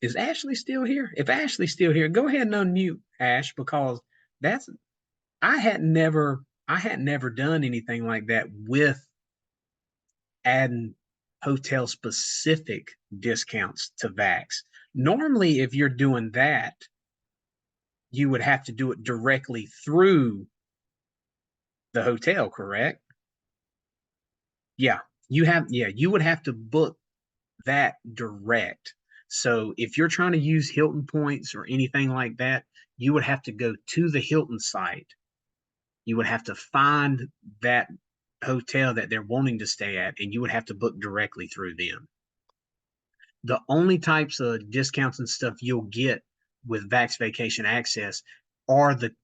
Is Ashley still here? If Ashley's still here, go ahead and unmute Ash, because that's I had never done anything like that with adding hotel specific discounts to Vax. Normally, if you're doing that, you would have to do it directly through the hotel, correct? Yeah, you would have to book that direct. So if you're trying to use Hilton points or anything like that, you would have to go to the Hilton site. You would have to find that hotel that they're wanting to stay at, and you would have to book directly through them. The only types of discounts and stuff you'll get with Vax Vacation Access are the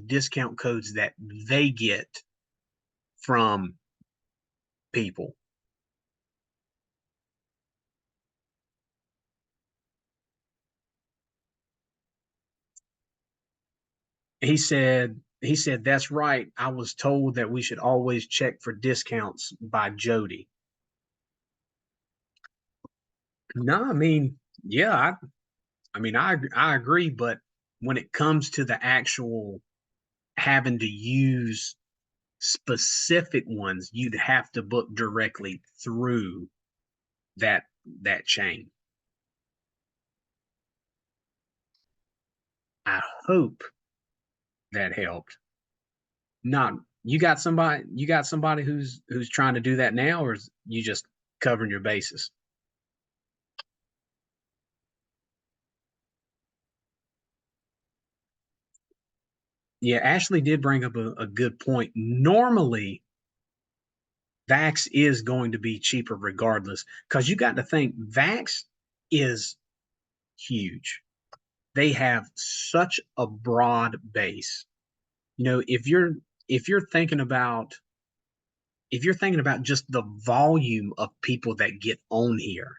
discount codes that they get from people. He said that's right. I was told that we should always check for discounts by Jody. No, I mean, yeah, I agree, but when it comes to the actual having to use specific ones, you'd have to book directly through that chain. I hope that helped. Not you got somebody who's trying to do that now, or is you just covering your bases? Yeah, Ashley did bring up a good point. Normally, Vax is going to be cheaper regardless, because you got to think Vax is huge. They have such a broad base. If you're thinking about just the volume of people that get on here,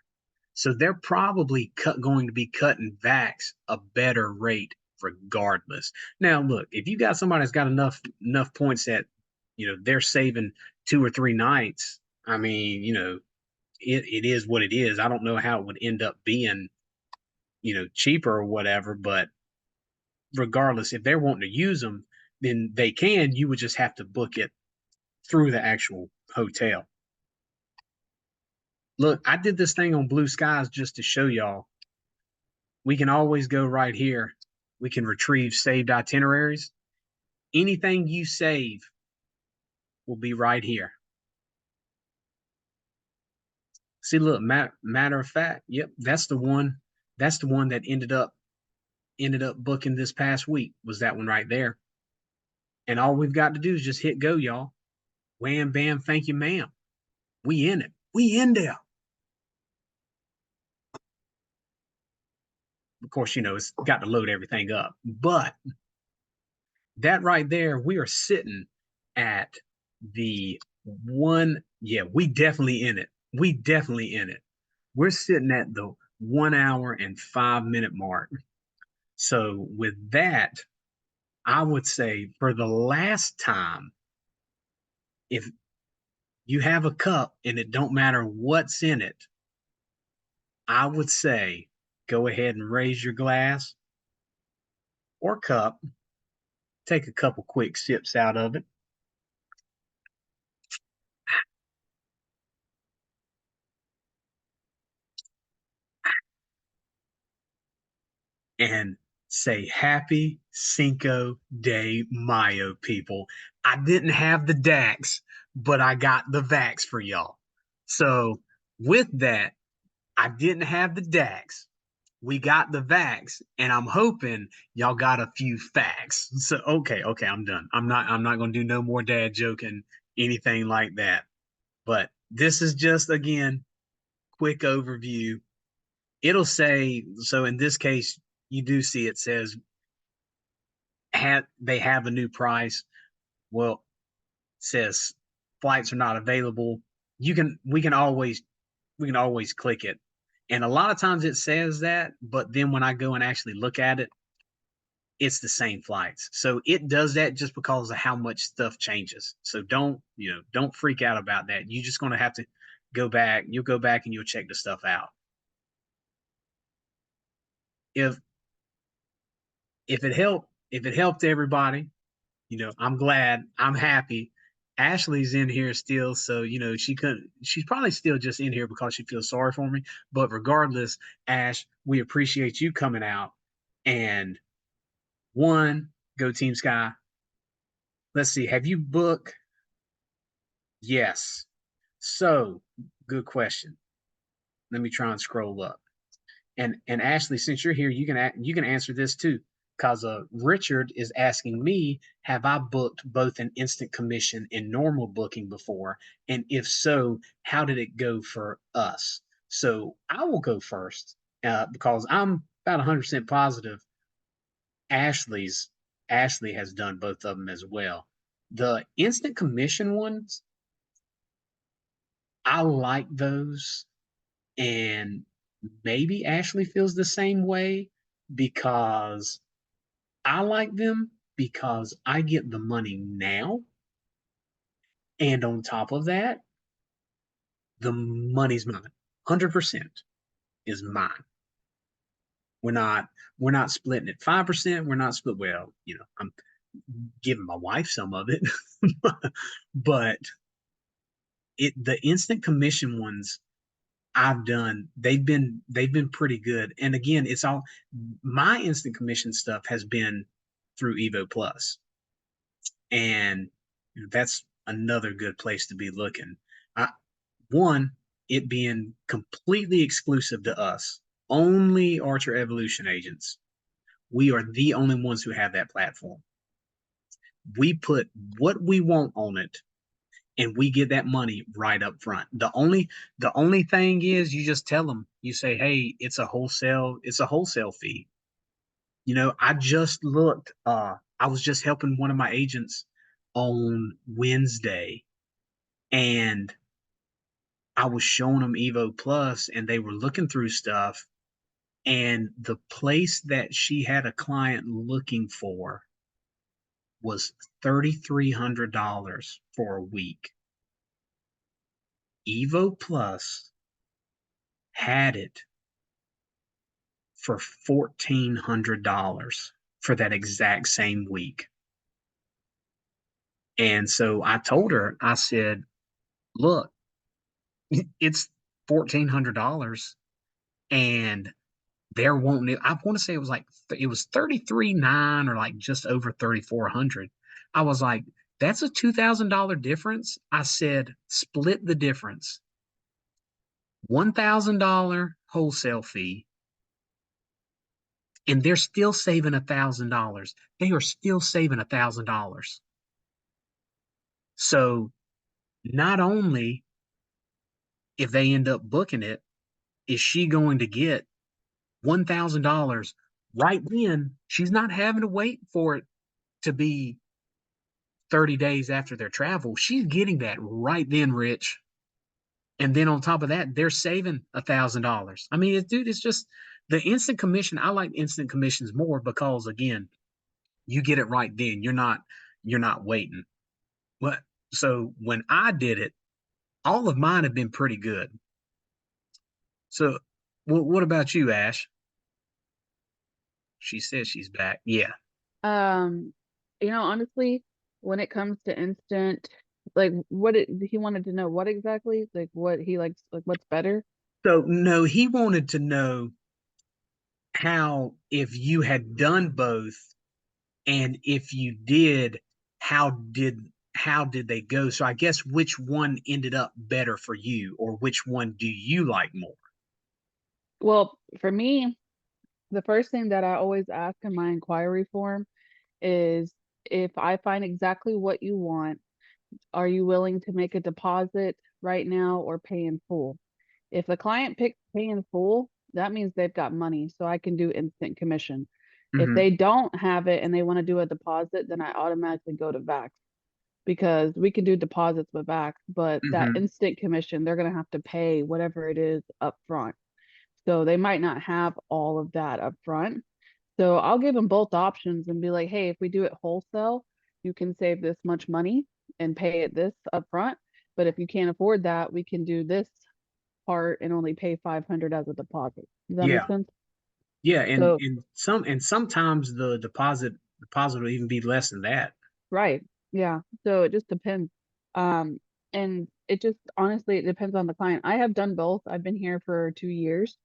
so they're probably going to be cutting Vax a better rate regardless. Now, look, if you got somebody that's got enough points that they're saving 2 or 3 nights, I mean, it is what it is. I don't know how it would end up being, cheaper or whatever, but regardless, if they're wanting to use them, then they can. You would just have to book it through the actual hotel. Look, I did this thing on Blue Skies just to show y'all. We can always go right here. We can retrieve saved itineraries. Anything you save will be right here. See, look, matter of fact, yep, that's the one. That's the one that ended up booking this past week, was that one right there. And all we've got to do is just hit go, y'all. Wham, bam, thank you, ma'am. We in it. We in there. of course, it's got to load everything up. But that right there, we are sitting at the one. Yeah, we definitely in it. We definitely in it. We're sitting at the 1 hour and 5 minute mark. So with that, I would say for the last time, if you have a cup and it don't matter what's in it, I would say go ahead and raise your glass or cup, take a couple quick sips out of it, and say Happy Cinco de Mayo, people. I didn't have the Dax, but I got the Vax for y'all. So with that, I didn't have the Dax. We got the Vax, and I'm hoping y'all got a few facts. So okay, I'm done. I'm not gonna do no more dad joking, anything like that. But this is just again quick overview. It'll say so in this case, you do see it says they have a new price. Well, it says flights are not available. We can always click it. And a lot of times it says that, but then when I go and actually look at it, it's the same flights. So it does that just because of how much stuff changes. So don't freak out about that. You're just going to have to go back. You'll go back and you'll check the stuff out. If if it helped everybody, I'm glad. I'm happy. Ashley's in here still, so she's probably still just in here because she feels sorry for me. But regardless, Ash, we appreciate you coming out. And one, go Team Sky. Let's see, have you booked? Yes. So, good question. Let me try and scroll up. And Ashley, since you're here, you can answer this too, because Richard is asking me, have I booked both an instant commission and normal booking before, and if so, how did it go for us? So I will go first because I'm about 100% positive Ashley's Ashley has done both of them as well. The instant commission ones, I like those, and maybe Ashley feels the same way because I like them because I get the money now. And on top of that, the money's mine. 100% is mine. We're not we're not splitting it 5%. We're not split. Well, I'm giving my wife some of it, but the instant commission ones I've done, they've been pretty good. And again, it's all my instant commission stuff has been through Evo Plus, and that's another good place to be looking. I, one, it being completely exclusive to us, only Archer Evolution agents. We are the only ones who have that platform. We put what we want on it, and we get that money right up front. The only thing is you just tell them, you say, hey, it's a wholesale fee. I just looked, I was just helping one of my agents on Wednesday, and I was showing them Evo Plus, and they were looking through stuff, and the place that she had a client looking for was $3,300 for a week. Evo Plus had it for $1,400 for that exact same week. And so I told her, I said, look, it's $1,400, and they're wanting it. I want to say it was 33.9 or like just over 3,400. I was like, that's a $2,000 difference. I said, split the difference. $1,000 wholesale fee, and they're still saving $1,000. They are still saving $1,000. So not only if they end up booking it, is she going to get $1,000 right then. She's not having to wait for it to be 30 days after their travel. She's getting that right then, Rich. And then on top of that, they're saving $1,000. I mean, dude, it's just the instant commission. I like instant commissions more because again, you get it right then. You're not waiting. What? So when I did it, all of mine have been pretty good. So, what about you, Ash? She says she's back. Yeah. Um, honestly, when it comes to instant, like he wanted to know what exactly, like what he likes, like what's better. So no, he wanted to know how if you had done both, and if you did, how did they go? So I guess which one ended up better for you, or which one do you like more? Well, for me, the first thing that I always ask in my inquiry form is if I find exactly what you want, are you willing to make a deposit right now or pay in full? If the client picks pay in full, that means they've got money, so I can do instant commission. If Hmm. they don't have it and they want to do a deposit, then I automatically go to Vax because we can do deposits with Vax, but that Hmm. instant commission, they're going to have to pay whatever it is up front. So they might not have all of that up front. So I'll give them both options and be like, hey, if we do it wholesale, you can save this much money and pay it this up front. But if you can't afford that, we can do this part and only pay 500 as a deposit. Does that make Yeah. sense? Yeah, and So, sometimes the deposit will even be less than that. right. Yeah. So it just depends. Um, and it just honestly it depends on the client. I have done both. I've been here for 2 years.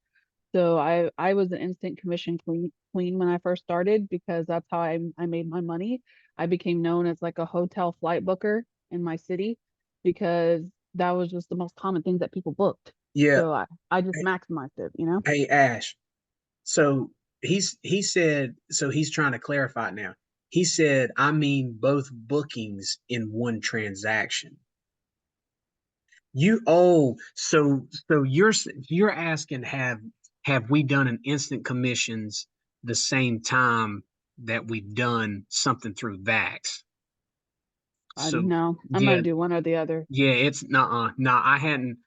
So I was an instant commission queen when I first started because that's how I made my money. I became known as like a hotel flight booker in my city because that was just the most common things that people booked. Yeah. So I just maximized it, you know? Hey, Ash. So he said, so he's trying to clarify it now. He said, I mean both bookings in one transaction. So you're asking, have we done an instant commissions the same time that we've done something through Vax? I So no, I'm yeah, gonna do one or the other. yeah, it's no, I hadn't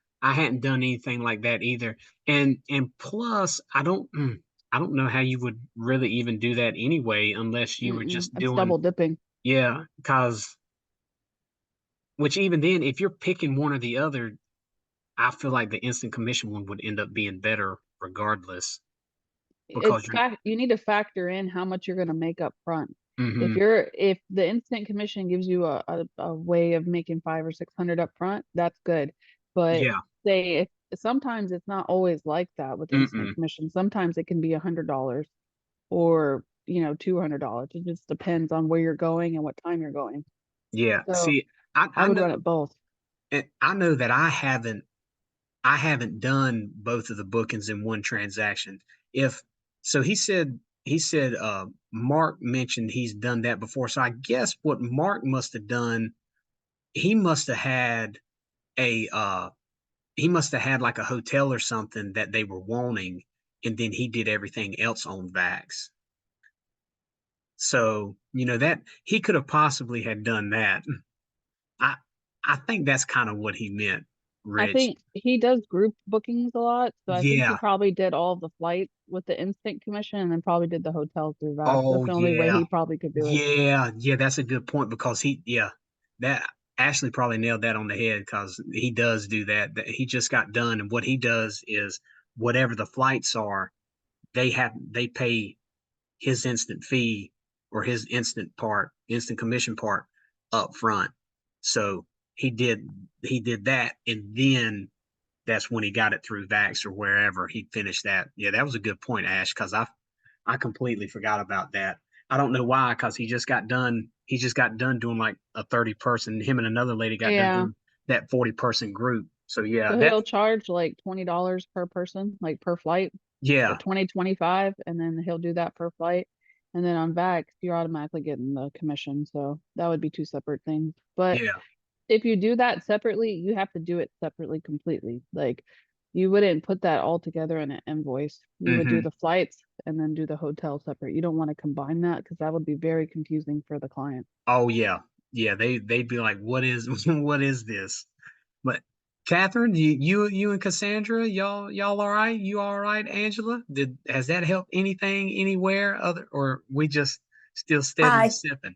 done anything like that either. And plus I don't know how you would really even do that anyway unless you were just It's doing, double dipping. yeah, because which even then if you're picking one or the other, I feel like the instant commission one would end up being better regardless because It's you're fact you need to factor in how much you're going to make up front. hmm If the instant commission gives you a way of making 5 or 600 up front, that's good. But yeah, say if sometimes it's not always like that with instant mm-mm, commission. Sometimes it can be $100 or $200. It just depends on where you're going and what time you're going. yeah. So See, I, I I would know run it both. I know that I haven't done both of the bookings in one transaction. If so, he said Mark mentioned he's done that before. So I guess what Mark must have done, he must have had a he must have had like a hotel or something that they were wanting, and then he did everything else on Vax. So that he could have possibly had done that. I I think that's kind of what he meant, I Rich. think he does group bookings a lot, so I think he Yeah. probably did all of the flights with the instant commission and then probably did the hotels through Vax. That's Oh the only way yeah. he probably could do it. Yeah, that's a good point because that Ashley probably nailed that on the head because he does do that. That he just got done, and what he does is whatever the flights are, they pay his instant fee or his instant commission part up front. So he did he did that, and then that's when he got it through Vax or wherever he finished that. Yeah, that was a good point, Ash, because I completely forgot about that. I don't know why, because he just got done. He just got done doing like a 30 person. Him and another lady got done Yeah. doing that 40 person group. So yeah, So that he'll charge like $20 per person, like per flight, yeah, or 20, 25, and then he'll do that per flight. And then on Vax, you're automatically getting the commission. So that would be two separate things. But yeah, if you do that separately, you have to do it separately completely. Like You wouldn't put that all together in an invoice. You would do Hmm. the flights and then do the hotel separate. You don't want to combine that because that would be very confusing for the client. Oh yeah, yeah. They'd be like, "What is what is this?" But Catherine, you and Cassandra, y'all all right? You all right, Angela? Has that helped anything anywhere other, or we just still steadily Hi. sipping?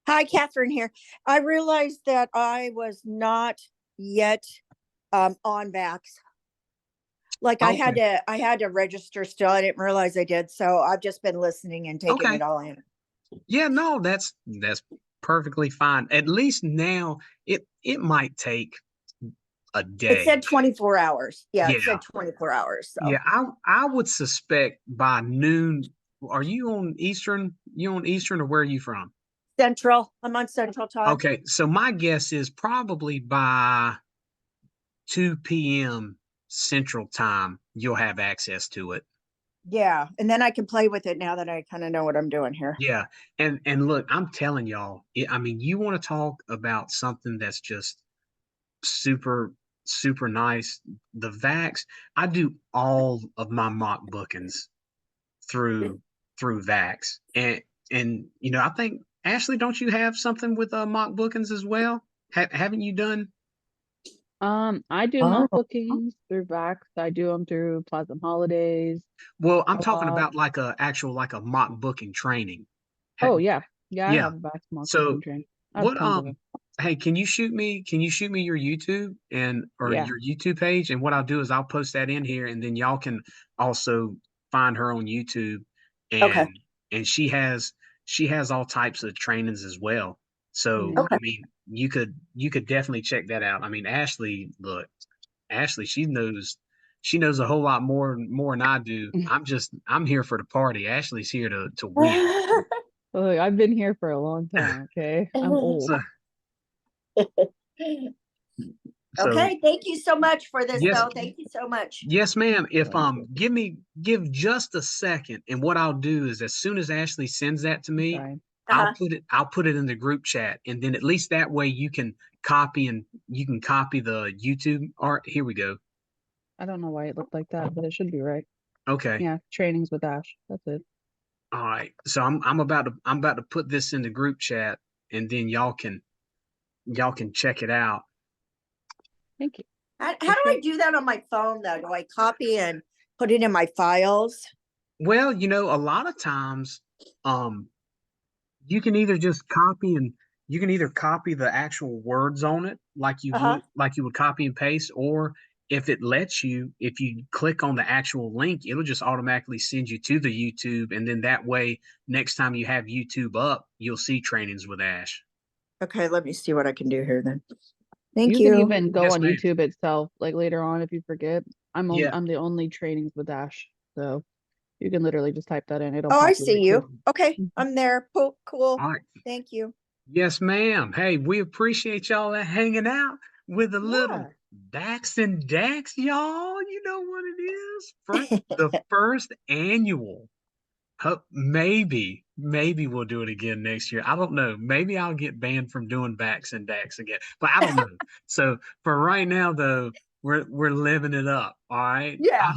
Hi, Catherine here. I realized that I was not yet on Vax. Like Okay, I had to register still. I didn't realize I did. So I've just been listening and taking okay. it all in. Yeah, no, that's perfectly fine. At least now it might take a It day. said 24 hours. Yeah, it Yeah, said 24 hours. So yeah. I would suspect by noon. Are you on Eastern? You on Eastern, or where are you from? Central, I'm on Central time. Okay, so my guess is probably by 2 p.m. Central Time, you'll have access to it. Yeah. And then I can play with it now that I kind of know what I'm doing here. Yeah, and look, I'm telling y'all, I mean, you want to talk about something that's just super nice. The Vax, I do all of my mock bookings through Vax, and I think Ashley, don't you have something with mock bookings as well? Haven't you done? I do Oh. mock bookings through Vax. I do them through Platinum Holidays. Well, I'm talking Uh, about like a actual like a mock booking training. oh yeah, yeah, I Yeah. have a Vax mock So booking train. I have what tons of them. hey, can you shoot me your YouTube and or Yeah. your YouTube page? And what I'll do is I'll post that in here and then y'all can also find her on YouTube Okay. and she has all types of trainings as well. So Yeah. Okay. I mean you could definitely check that out. I mean Ashley, look, Ashley, she knows a whole lot more than I do. I'm here for the party. Ashley's here to win. Look, I've been here for a long time, okay? I'm old. So so Okay. Thank you so much for this, yes, though. Thank you so much. yes, ma'am. If So, give just a second, and what I'll do is as soon as Ashley sends that to I'm me, trying. Uh-huh. I'll put it in the group chat, and then at least that way you can copy the YouTube art. Here we go. I don't know why it looked like that, but it should be right. Okay. Yeah, trainings with Ash. That's it. All right. So I'm about to put this in the group chat, and then y'all can check it out. Thank you. How do I Appreciate it. do that on my phone, though? Do I copy and put it in my files? Well, a lot of times, um, you can either just copy and you can either copy the actual words on it Uh-huh. like you would copy and paste, or if it lets you, if you click on the actual link, it'll just automatically send you to the YouTube, and then that way, next time you have YouTube up, you'll see trainings with Ash. Okay, let me see what I can do here then. Thank You can you. even go Yes, on ma'am. YouTube itself, like later on if you forget. Yeah. I'm the only trainings with Ash. So you can literally just type that in. It'll Oh, I see populate too. you. Okay, Mhm. I'm there. Cool. All right. Thank you. Yes, ma'am. Hey, we appreciate y'all hanging out with a little Yeah. Dax and Dax, y'all. You know what it is? The first annual. Maybe we'll do it again next year. I don't know. Maybe I'll get banned from doing backs and dacks again, but I don't know. So for right now, though, we're living it up. All right. Yeah.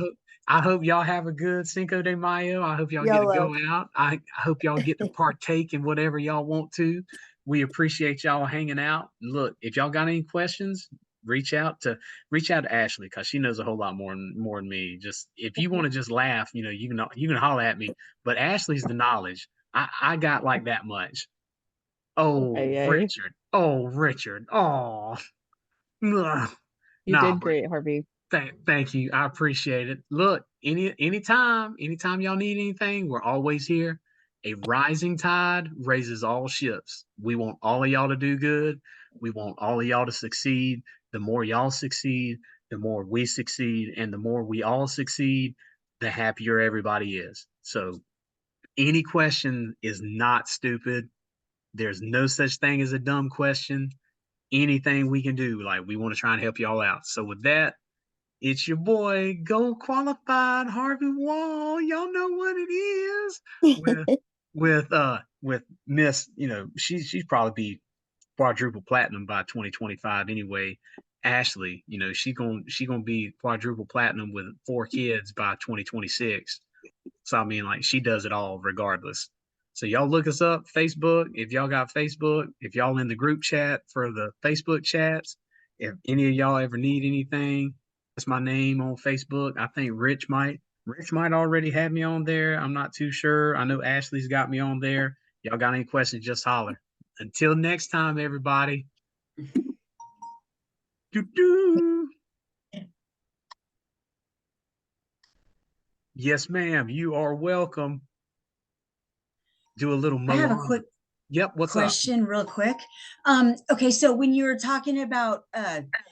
I hope y'all have a good Cinco de Mayo. I hope y'all get to YOLO. go out. I hope y'all get to partake in whatever y'all want to. We appreciate y'all hanging out. Look, if y'all got any questions, reach out to reach out to Ashley because she knows a whole lot more than me. Just if you want to just laugh, you can holler at me, but Ashley's the knowledge. I got like that much. Oh, Yay. Richard. Oh, Richard. Oh, ugh. You Nah, did but great, Harvey. thank you. I appreciate it. Look, anytime y'all need anything, we're always here. A rising tide raises all ships. We want all of y'all to do good. We want all of y'all to succeed. The more y'all succeed, the more we succeed, and the more we all succeed, the happier everybody is. So any question is not stupid. There's no such thing as a dumb question. Anything we can do, like we want to try and help y'all out. So with that, it's your boy, Gold Qualified Harvey Wall. Y'all know what it is. With with Miss, she's probably be quadruple platinum by 2025 anyway. Ashley, she gonna be quadruple platinum with 4 kids by 2026. So I mean, like, she does it all regardless. So y'all look us up, Facebook. If y'all got Facebook, if y'all in the group chat for the Facebook chats, if any of y'all ever need anything, that's my name on Facebook. I think Rich might already have me on there. I'm not too sure. I know Ashley's got me on there. Y'all got any questions, just holler. Until next time, everybody. Doo-doo. Yes, ma'am. You are welcome. Do a little I have a Moana. quick Yep, what's up? question real quick. Okay, so when you were talking about